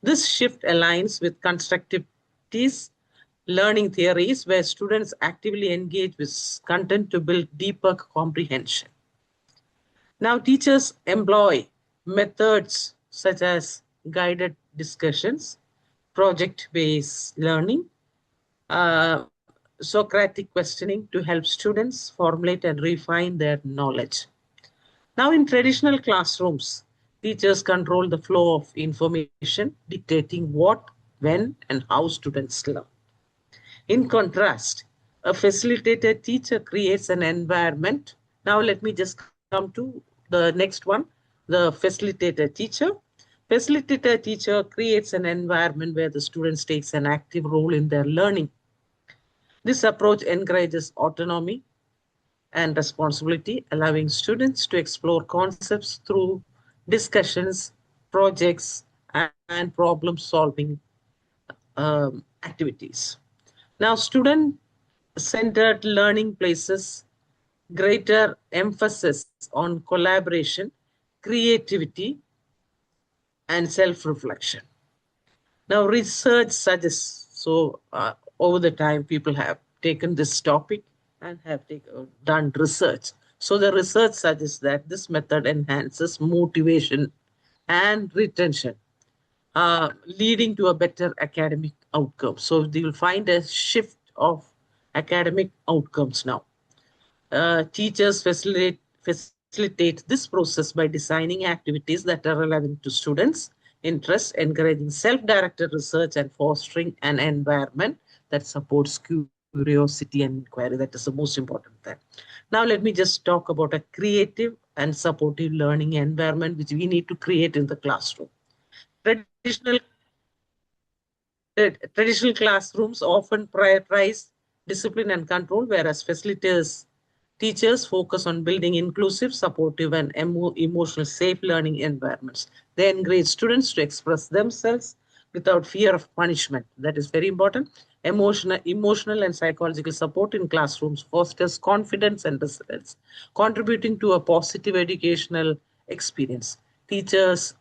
This shift aligns with constructivist learning theories, where students actively engage with content to build deeper comprehension. Now, teachers employ methods such as guided discussions, project-based learning, Socratic questioning to help students formulate and refine their knowledge. Now, in traditional classrooms, teachers control the flow of information, dictating what, when, and how students learn. In contrast, a facilitated teacher creates an environment. Now, let me just come to the next one, the facilitator teacher. Facilitator teacher creates an environment where the students takes an active role in their learning. This approach encourages autonomy and responsibility, allowing students to explore concepts through discussions, projects, and problem-solving activities. Now, student-centered learning places greater emphasis on collaboration, creativity, and self-reflection. Now, research suggests, over the time, people have taken this topic and have done research. So the research suggests that this method enhances motivation and retention, leading to a better academic outcome. So they will find a shift of academic outcomes now. Teachers facilitate this process by designing activities that are relevant to students' interests, encouraging self-directed research and fostering an environment that supports curiosity and inquiry. That is the most important thing. Now, let me just talk about a creative and supportive learning environment which we need to create in the classroom. Traditional classrooms often prioritize discipline and control, whereas teachers focus on building inclusive, supportive, and emotional safe learning environments. They encourage students to express themselves without fear of punishment. That is very important. Emotional and psychological support in classrooms fosters confidence and resilience, contributing to a positive educational experience. Teachers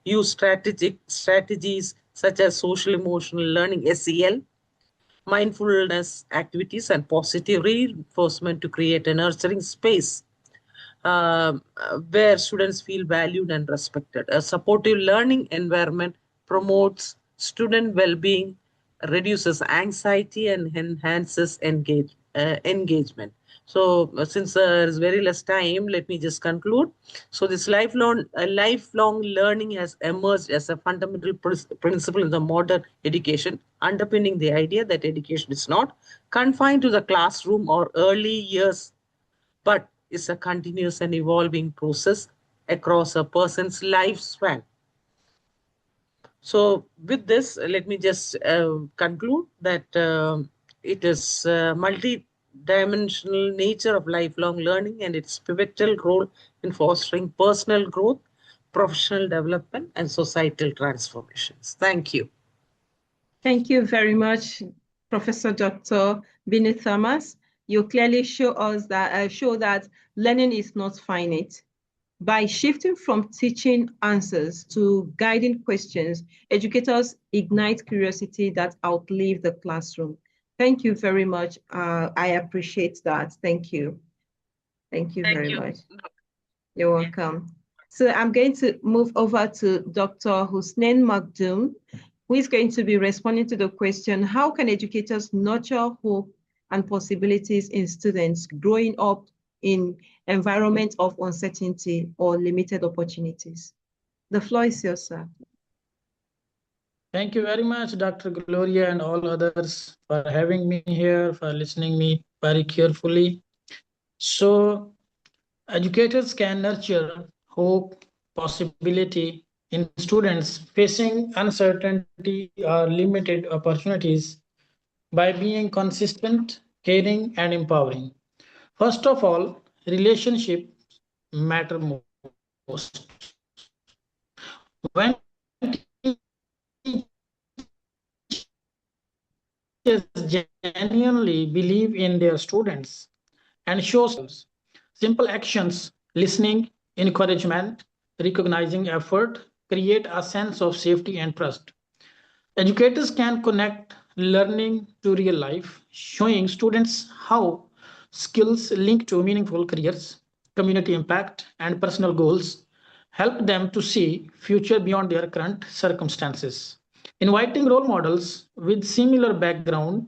use strategies such as social emotional learning, SEL, mindfulness activities, and positive reinforcement to create a nurturing space where students feel valued and respected. A supportive learning environment promotes student well-being, reduces anxiety, and enhances engagement. So since there is very less time, let me just conclude. So this lifelong learning has emerged as a fundamental principle in the modern education, underpinning the idea that education is not confined to the classroom or early years, but is a continuous and evolving process across a person's lifespan. So with this, let me just conclude that it is multi-dimensional nature of lifelong learning and its pivotal role in fostering personal growth, professional development, and societal transformations. Thank you. Thank you very much, Professor Dr. Binit Thomas. You clearly show that learning is not finite. By shifting from teaching answers to guiding questions, educators ignite curiosity that outlive the classroom. Thank you very much. I appreciate that. Thank you. Thank you very much. You're welcome. So I'm going to move over to Dr. Husnain Makhdoom, who is going to be responding to the question, how can educators nurture hope and possibilities in students growing up in environment of uncertainty or limited opportunities? The floor is yours, sir. Thank you very much, Dr. Gloria and all others for having me here, for listening me very carefully. So educators can nurture hope, possibility in students facing uncertainty or limited opportunities by being consistent, caring, and empowering. First of all, relationships matter most. When teachers genuinely believe in their students and show simple actions, listening, encouragement, recognizing effort, create a sense of safety and trust. Educators can connect learning to real life, showing students how skills linked to meaningful careers, community impact, and personal goals help them to see future beyond their current circumstances. Inviting role models with similar background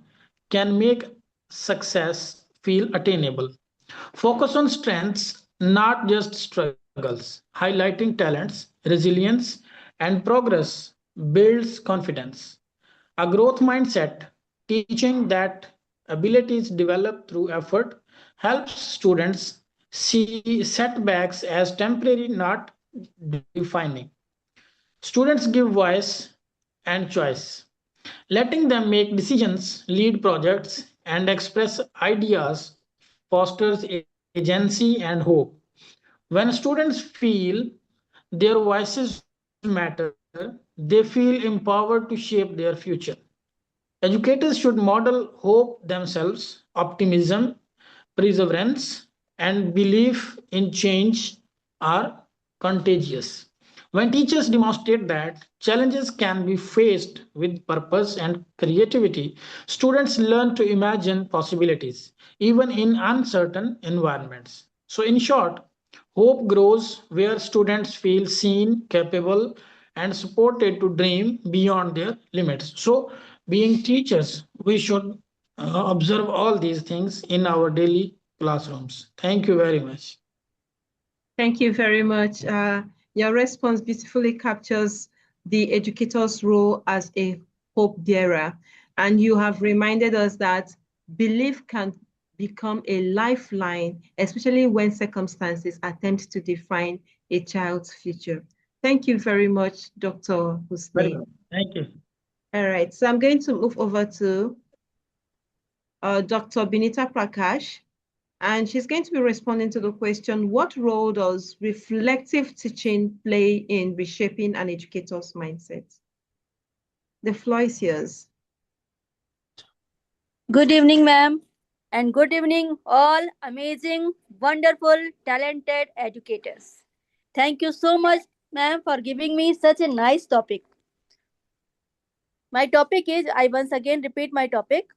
can make success feel attainable. Focus on strengths, not just struggles. Highlighting talents, resilience, and progress builds confidence. A growth mindset, teaching that abilities developed through effort, helps students see setbacks as temporary, not defining. Students give voice and choice, letting them make decisions, lead projects, and express ideas fosters agency and hope. When students feel their voices matter, they feel empowered to shape their future. Educators should model hope themselves, optimism, perseverance, and belief in change are contagious. When teachers demonstrate that challenges can be faced with purpose and creativity, students learn to imagine possibilities, even in uncertain environments. So, in short, hope grows where students feel seen, capable, and supported to dream beyond their limits. So, being teachers, we should observe all these things in our daily classrooms. Thank you very much. Thank you very much. Your response beautifully captures the educator's role as a hope bearer. And you have reminded us that belief can become a lifeline, especially when circumstances attempt to define a child's future. Thank you very much, Dr. Hussein. Thank you. All right, so I'm going to move over to Dr. Binita Prakash, and she's going to be responding to the question, what role does reflective teaching play in reshaping an educator's mindset? The floor is yours. Good evening, ma'am, and good evening, all amazing, wonderful, talented educators. Thank you so much, ma'am, for giving me such a nice topic. My topic is, I once again repeat my topic.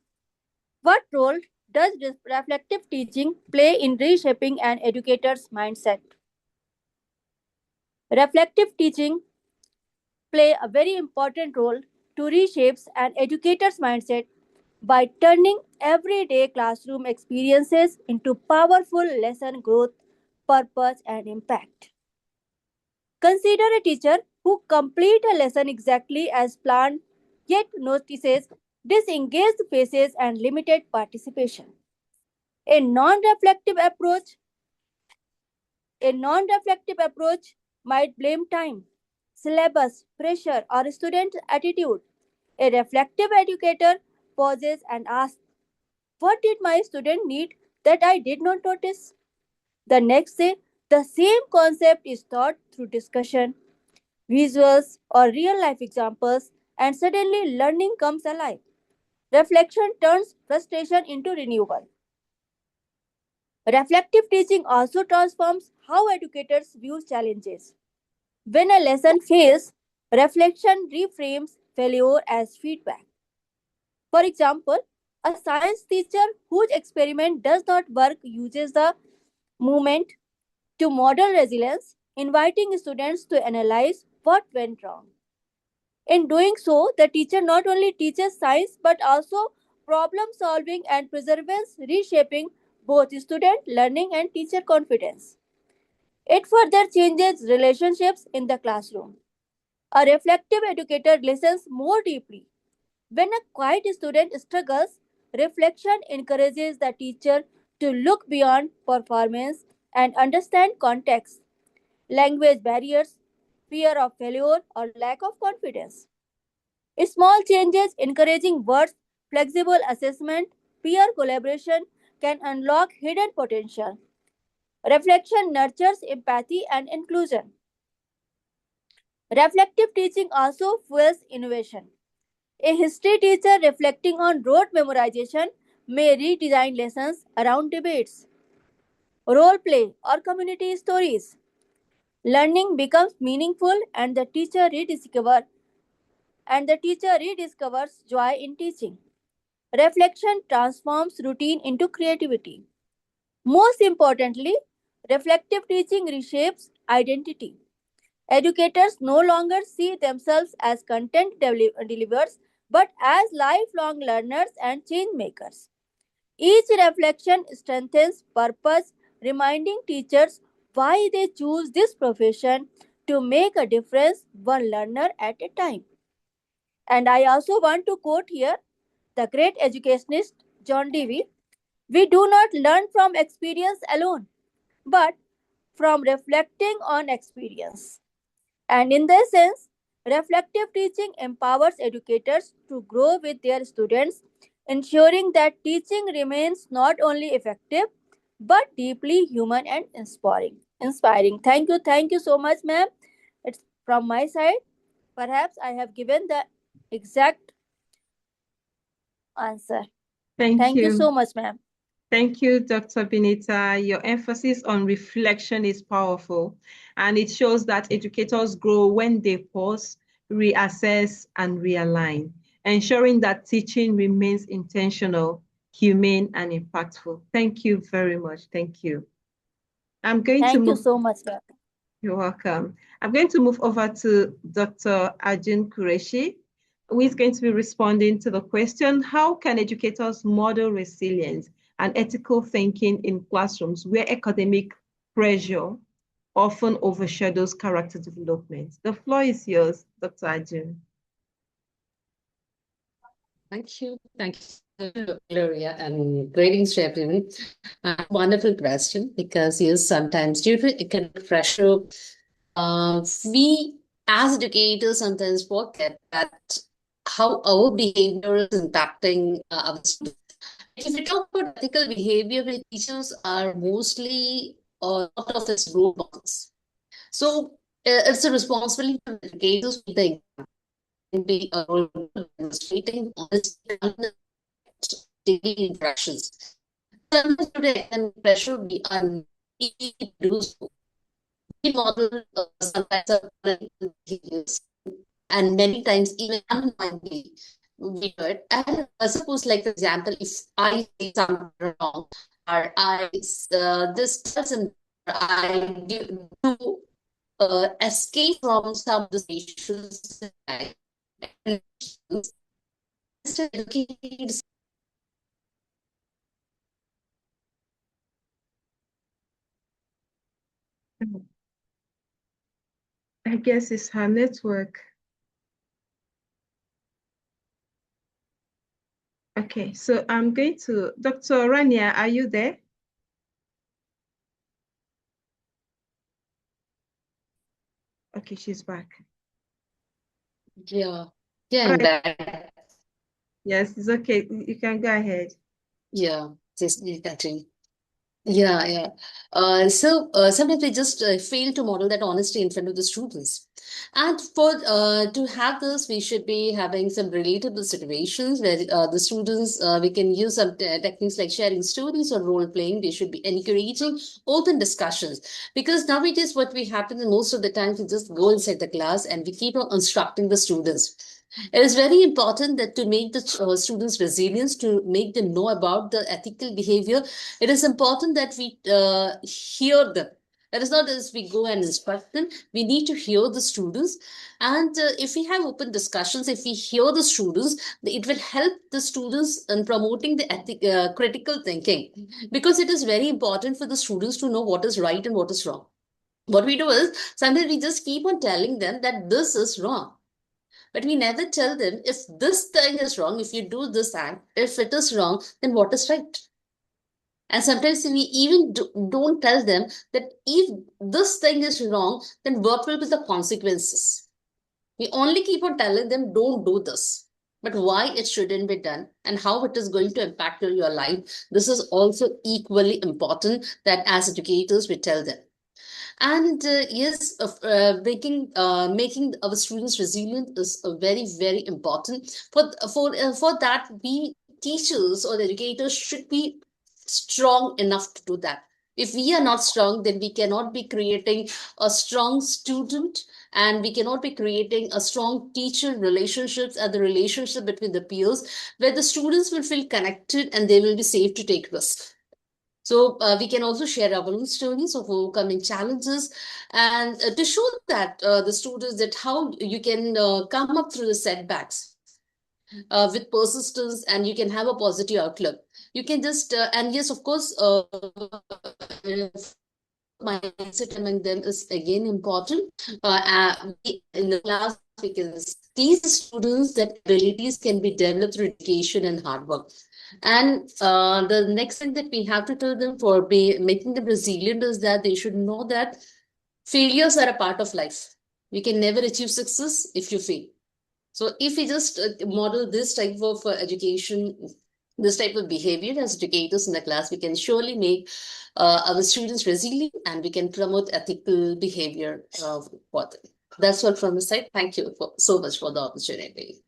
What role does reflective teaching play in reshaping an educator's mindset? Reflective teaching play a very important role to reshape an educator's mindset by turning everyday classroom experiences into powerful lesson growth, purpose, and impact. Consider a teacher who completes a lesson exactly as planned, yet notices disengaged faces and limited participation. A non-reflective approach might blame time, syllabus, pressure, or student attitude. A reflective educator pauses and asks, what did my student need that I did not notice? The next day, the same concept is taught through discussion, visuals, or real life examples, and suddenly learning comes alive. Reflection turns frustration into renewal. Reflective teaching also transforms how educators view challenges. When a lesson fails, reflection reframes failure as feedback. For example, a science teacher whose experiment does not work uses the moment to model resilience, inviting students to analyze what went wrong. In doing so, the teacher not only teaches science but also problem solving and perseverance, reshaping both student learning and teacher confidence. It further changes relationships in the classroom. A reflective educator listens more deeply. When a quiet student struggles, reflection encourages the teacher to look beyond performance and understand context, language barriers, fear of failure, or lack of confidence. Small changes encouraging words, flexible assessment, peer collaboration can unlock hidden potential. Reflection nurtures empathy and inclusion. Reflective teaching also fuels innovation. A history teacher reflecting on rote memorization may redesign lessons around debates, role play, or community stories. Learning becomes meaningful and the teacher rediscovers joy in teaching. Reflection transforms routine into creativity. Most importantly, reflective teaching reshapes identity. Educators no longer see themselves as content deliverers but as lifelong learners and change makers. Each reflection strengthens purpose, reminding teachers why they choose this profession to make a difference one learner at a time. And I also want to quote here the great educationist John Dewey. We do not learn from experience alone, but from reflecting on experience. And in this sense, reflective teaching empowers educators to grow with their students, ensuring that teaching remains not only effective but deeply human and inspiring. Thank you so much, ma'am. It's from my side. Perhaps I have given the exact answer. Thank you you so much, ma'am. Thank you, Dr. Binita. Your emphasis on reflection is powerful, and it shows that educators grow when they pause, reassess, and realign, ensuring that teaching remains intentional, humane, and impactful. Thank you very much. Thank you. I'm going to Thank you move. so much, ma'am. You're welcome. I'm going to move over to Dr. Arjun Qureshi. who is going to be responding to the question, how can educators model resilience and ethical thinking in classrooms where academic pressure often overshadows character development? The floor is yours, Dr. Ajun. Thank you. Thank you, Gloria, and greetings to everyone. Wonderful question, because yes, sometimes due to economic pressure, we as educators sometimes forget that how our behavior is impacting our students. If we talk about ethical behavior, where teachers are mostly out of this role models. So it's a responsibility for educators to the be a role model demonstrating honesty and daily interactions. Sometimes today, and pressure be easy to do so. We model sometimes behaviors, and many times even unknowingly we do it. And suppose, like for example, if I say something wrong, or I this person I do escape from some of the situations, I guess it's her network. Okay, so I'm going to, Dr. Rania, are you there? Okay, she's back. Yeah, I'm back. Yes, it's okay. You can go ahead. Yeah, just touching. Yeah. So sometimes we just fail to model that honesty in front of the students. And for to have this, we should be having some relatable situations where the students, we can use some techniques like sharing stories or role playing. They should be encouraging open discussions, because nowadays what we happen is most of the time we just go inside the class and we keep on instructing the students. It is very important that to make the students resilient, to make them know about the ethical behavior, it is important that we hear them. It is not as we go and instruct them. We need to hear the students. And if we have open discussions, if we hear the students, it will help the students in promoting the critical thinking. Because it is very important for the students to know what is right and what is wrong. What we do is, sometimes we just keep on telling them that this is wrong. But we never tell them, if this thing is wrong, if you do this act, if it is wrong, then what is right? And sometimes we even don't tell them that if this thing is wrong, then what will be the consequences? We only keep on telling them, don't do this. But why it shouldn't be done and how it is going to impact your life, this is also equally important that as educators we tell them. And yes, making our students resilient is very, very important. For that, we teachers or educators should be strong enough to do that. If we are not strong, then we cannot be creating a strong student, and we cannot be creating a strong teacher relationships and the relationship between the peers, where the students will feel connected and they will be safe to take risks. So we can also share our own stories of overcoming challenges, and to show that the students that how you can come up through the setbacks with persistence, and you can have a positive outlook. You can just and yes, of course, mindset among them is again important. In the class, we can teach the students that abilities can be developed through education and hard work. And the next thing that we have to tell them for making them resilient is that they should know that failures are a part of life. You can never achieve success if you fail. So if we just model this type of education, this type of behavior as educators in the class, we can surely make our students resilient, and we can promote ethical behavior for them. That's all from the side. Thank you so much for the opportunity.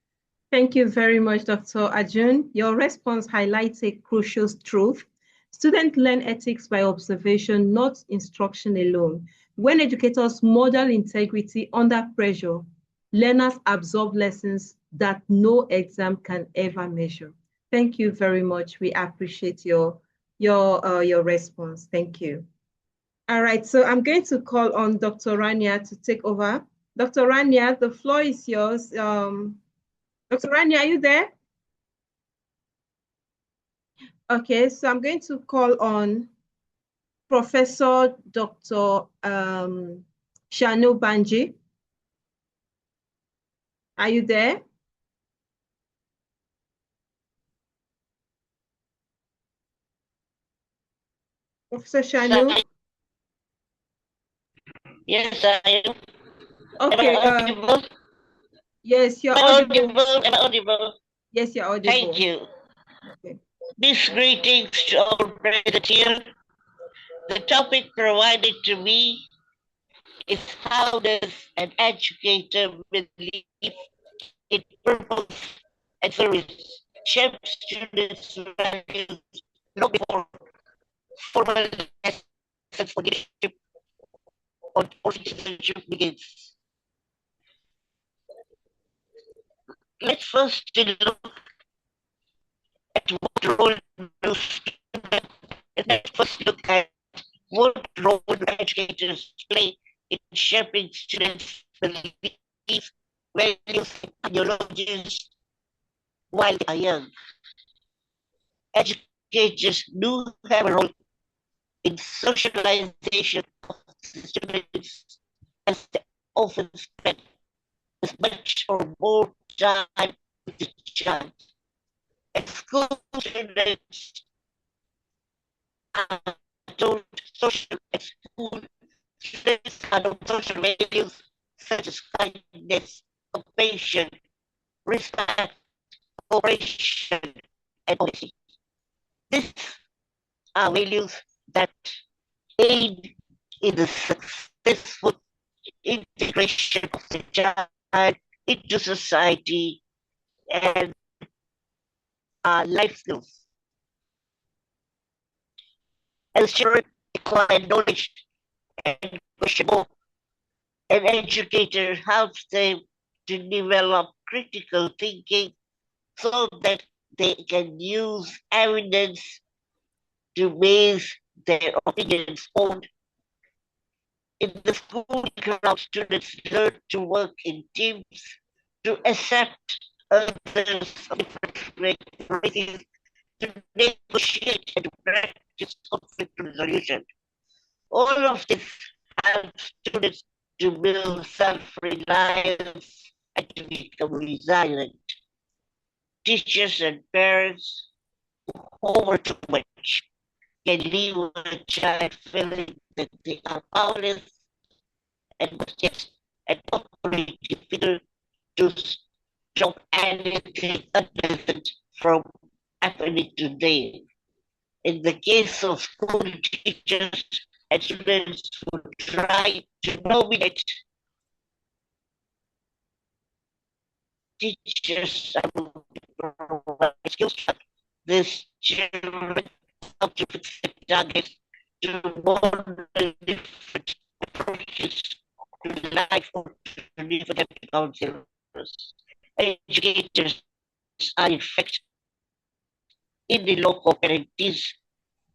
Thank you very much, Dr. Ajun. Your response highlights a crucial truth. Students learn ethics by observation, not instruction alone. When educators model integrity under pressure, learners absorb lessons that no exam can ever measure. Thank you very much. We appreciate your response. Thank you. All right, so I'm going to call on Dr. Rania to take over. Dr. Rania, the floor is yours. Dr. Rani, are you there? Okay, so I'm going to call on Professor Dr. Shanu Banji. Are you there? Professor Shanu? Yes, I am. Okay. Am I audible? Yes, you're Am I audible. Am I audible? Yes, you're audible. Thank you. Okay. These greetings to all present here. The topic provided to me is how does an educator believe in purpose and service shape students' values long before formal lessons for leadership or citizenship begins. Let's first look at what role do students, let's first look at what role do educators play in shaping students' beliefs, values, and ideologies while they are young. Educators do have a role in socialization of students as they often spend as much or more time with the child. At school, students are taught social at school. Students are taught social values such as kindness, compassion, respect, cooperation, and honesty. These are values that aid in the successful integration of the child into society and life skills. As children acquire knowledge and questionable, an educator helps them to develop critical thinking so that they can use evidence to base their opinions on. In the school ground, students learn to work in teams, to accept others of different races, to negotiate and practice conflict resolution. All of this helps students to build self-reliance and to become resilient. Teachers and parents who homework too much can leave a child feeling that they are powerless and must just and operate difficult to stop anything unpleasant from happening to them. In the case of school teachers and students who try to dominate teachers provide skills this children how to fix the targets to model different approaches to life or to different counselors. Educators are in fact in the local communities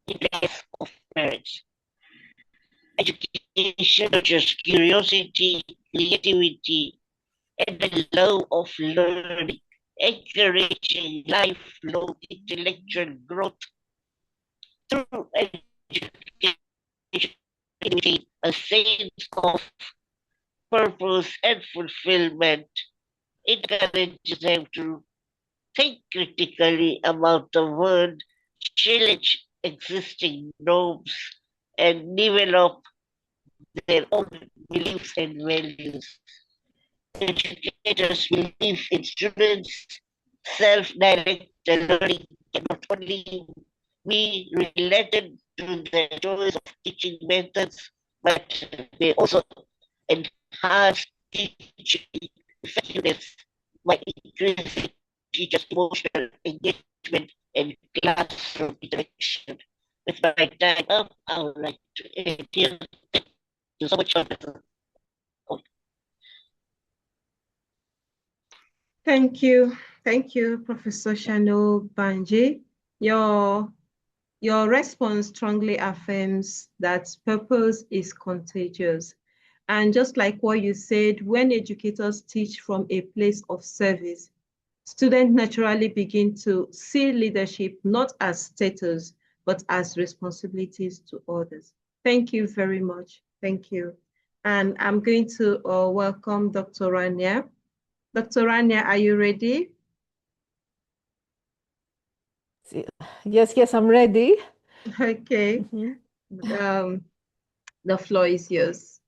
in place of parents. Education nurtures curiosity, creativity, and the love of learning, encouraging lifelong intellectual growth through education, a sense of purpose and fulfillment. It encourages them to think critically about the world, challenge existing norms, and develop their own beliefs and values. Educators believe in students' self-directed learning can not only be related to the choice of teaching methods, but they also enhance teaching effectiveness by increasing teachers' emotional engagement and classroom interaction. With my time up, I would like to end here. Thank you so much for the Thank you. Thank you, Professor Shanu Banji. Your response strongly affirms that purpose is contagious. And just like what you said, when educators teach from a place of service, Students naturally begin to see leadership not as status, but as responsibilities to others. Thank you very much. Thank you. And I'm going to welcome Dr. Rania. Dr. Rania, are you ready? Yes, I'm ready. Okay. The floor is yours.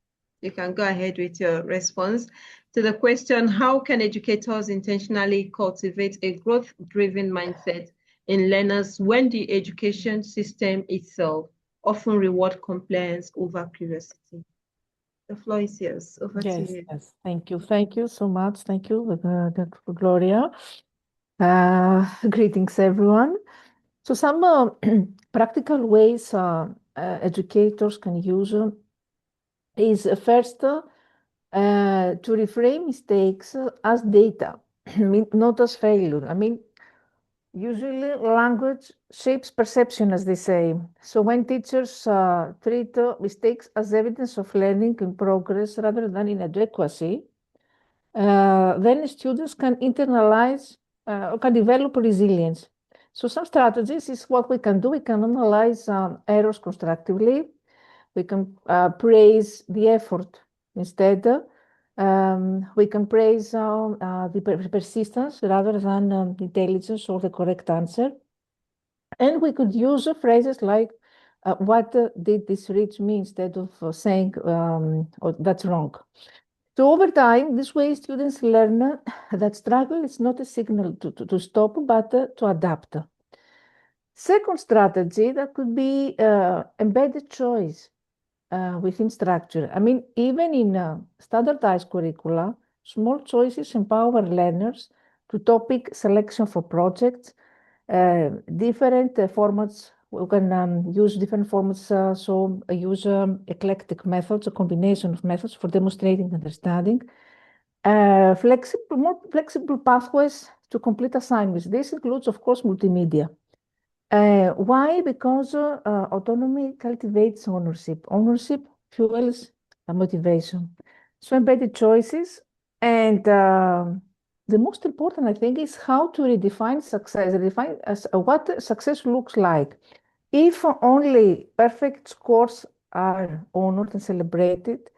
You can go ahead with your response to the question, how can educators intentionally cultivate a growth-driven mindset in learners when the education system itself often reward compliance over curiosity? The floor is yours. Over to you. Yes. Thank you. Thank you so much. Thank you, Gloria. Greetings, everyone. So some practical ways educators can use is first to reframe mistakes as data, not as failure. I mean, usually language shapes perception, as they say. So when teachers treat mistakes as evidence of learning in progress rather than inadequacy, then students can internalize or can develop resilience. So some strategies is what we can do. We can analyze errors constructively. We can praise the effort instead. We can praise the persistence rather than intelligence or the correct answer. And we could use phrases like, what did this reach me, instead of saying, oh, that's wrong. So over time, this way students learn that struggle is not a signal to stop, but to adapt. Second strategy, that could be embedded choice within structure. I mean, even in standardized curricula, small choices empower learners to topic selection for projects, different formats. We can use different formats, so use eclectic methods, a combination of methods for demonstrating understanding. More flexible pathways to complete assignments. This includes, of course, multimedia. Why? Because autonomy cultivates ownership. Ownership fuels motivation. So embedded choices. And the most important, I think, is how to redefine success, redefine as what success looks like. If only perfect scores are honored and celebrated,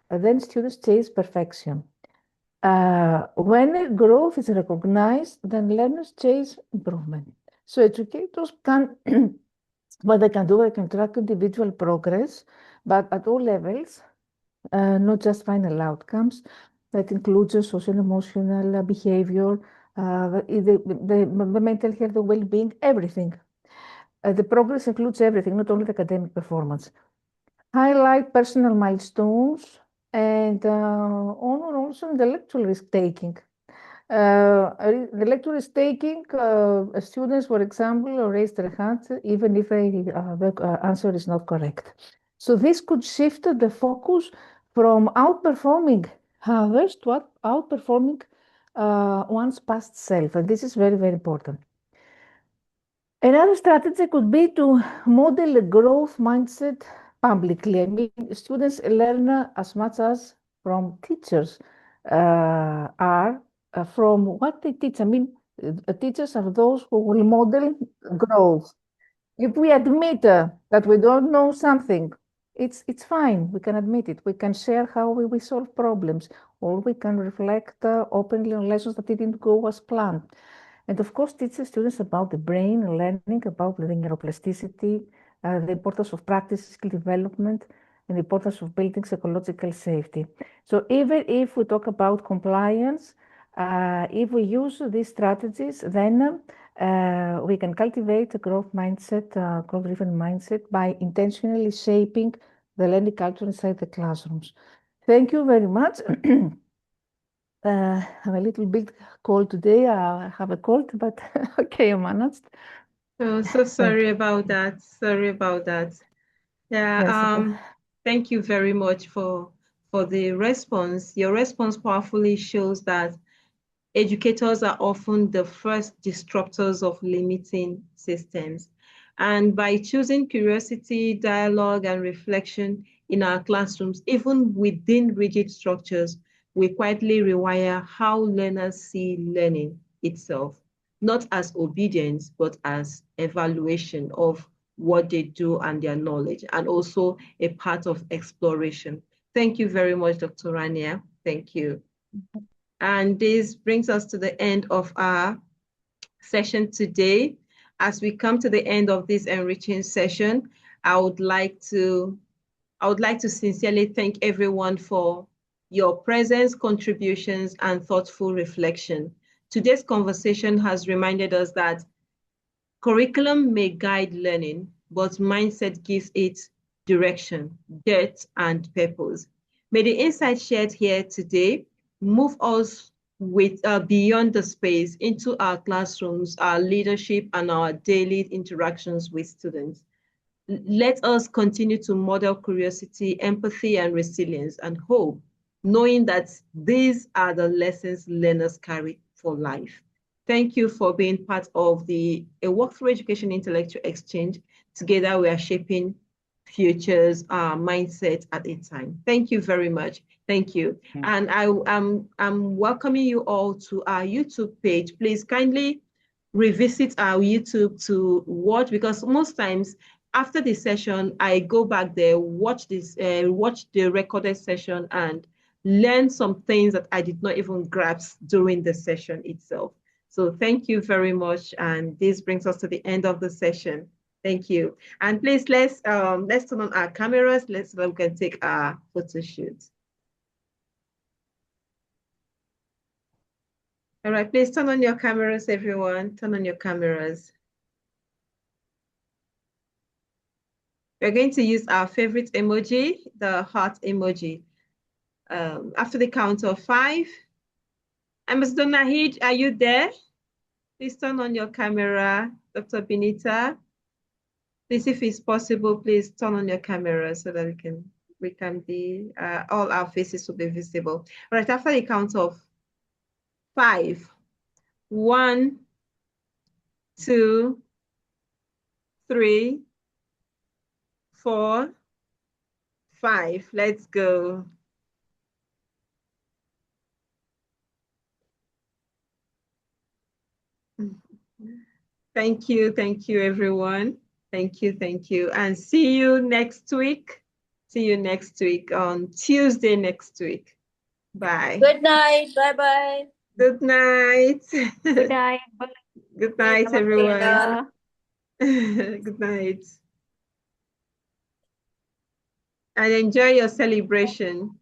then students chase perfection. When growth is recognized, then learners chase improvement. So educators can, what they can do, they can track individual progress, but at all levels, not just final outcomes. That includes social, emotional behavior, the mental health, the well-being, everything. The progress includes everything, not only the academic performance. Highlight personal milestones and honor also intellectual risk-taking. The intellectual risk-taking, students, for example, raise their hands even if the answer is not correct. So this could shift the focus from outperforming others to outperforming one's past self. And this is very, very important. Another strategy could be to model a growth mindset publicly. I mean, students learn as much as from teachers are from what they teach. I mean, teachers are those who will model growth. If we admit that we don't know something, it's fine. We can admit it. We can share how we solve problems, or we can reflect openly on lessons that didn't go as planned. And of course, teach students about the brain, learning about the neuroplasticity, the importance of practice skill development, and the importance of building psychological safety. So even if we talk about compliance, if we use these strategies, then we can cultivate a growth mindset, growth-driven mindset, by intentionally shaping the learning culture inside the classrooms. Thank you very much. I'm a little bit cold today. I have a cold, but okay, I managed. Oh, so sorry about that. Sorry about that. Yeah. Yes. Thank you very much for the response. Your response powerfully shows that educators are often the first disruptors of limiting systems. And by choosing curiosity, dialogue, and reflection in our classrooms, even within rigid structures, we quietly rewire how learners see learning. itself, not as obedience, but as evaluation of what they do and their knowledge, and also a part of exploration. Thank you very much, Dr. Rania. Thank you. And this brings us to the end of our session today. As we come to the end of this enriching session, I would like to sincerely thank everyone for your presence, contributions, and thoughtful reflection. Today's conversation has reminded us that curriculum may guide learning, but mindset gives it direction, depth, and purpose. May the insights shared here today move us beyond the space into our classrooms, our leadership, and our daily interactions with students. Let us continue to model curiosity, empathy, and resilience, and hope, knowing that these are the lessons learners carry for life. Thank you for being part of a Walkthrough Education Intellectual Exchange. Together, we are shaping futures, mindset at a time. Thank you very much. Thank you. And I'm welcoming you all to our YouTube page. Please kindly revisit our YouTube to watch, because most times after the session, I go back there, watch the recorded session, and learn some things that I did not even grasp during the session itself. So thank you very much. And this brings us to the end of the session. Thank you. And please let's turn on our cameras. So that we can take our photo shoot. All right, please turn on your cameras, everyone. Turn on your cameras. We're going to use our favorite emoji, the heart emoji. After the count of 5. Ambassador Nahid, are you there? Please turn on your camera. Dr. Benita, please, if it's possible, please turn on your camera so that we can be, all our faces will be visible. All right, after the count of 5. 1, 2, 3, 4, 5. Let's go. Thank you, everyone. Thank you. And see you next week. See you next week on Tuesday next week. Bye. Good night. Bye-bye. Good night. Good night. Good night, everyone. Good night. And enjoy your celebration.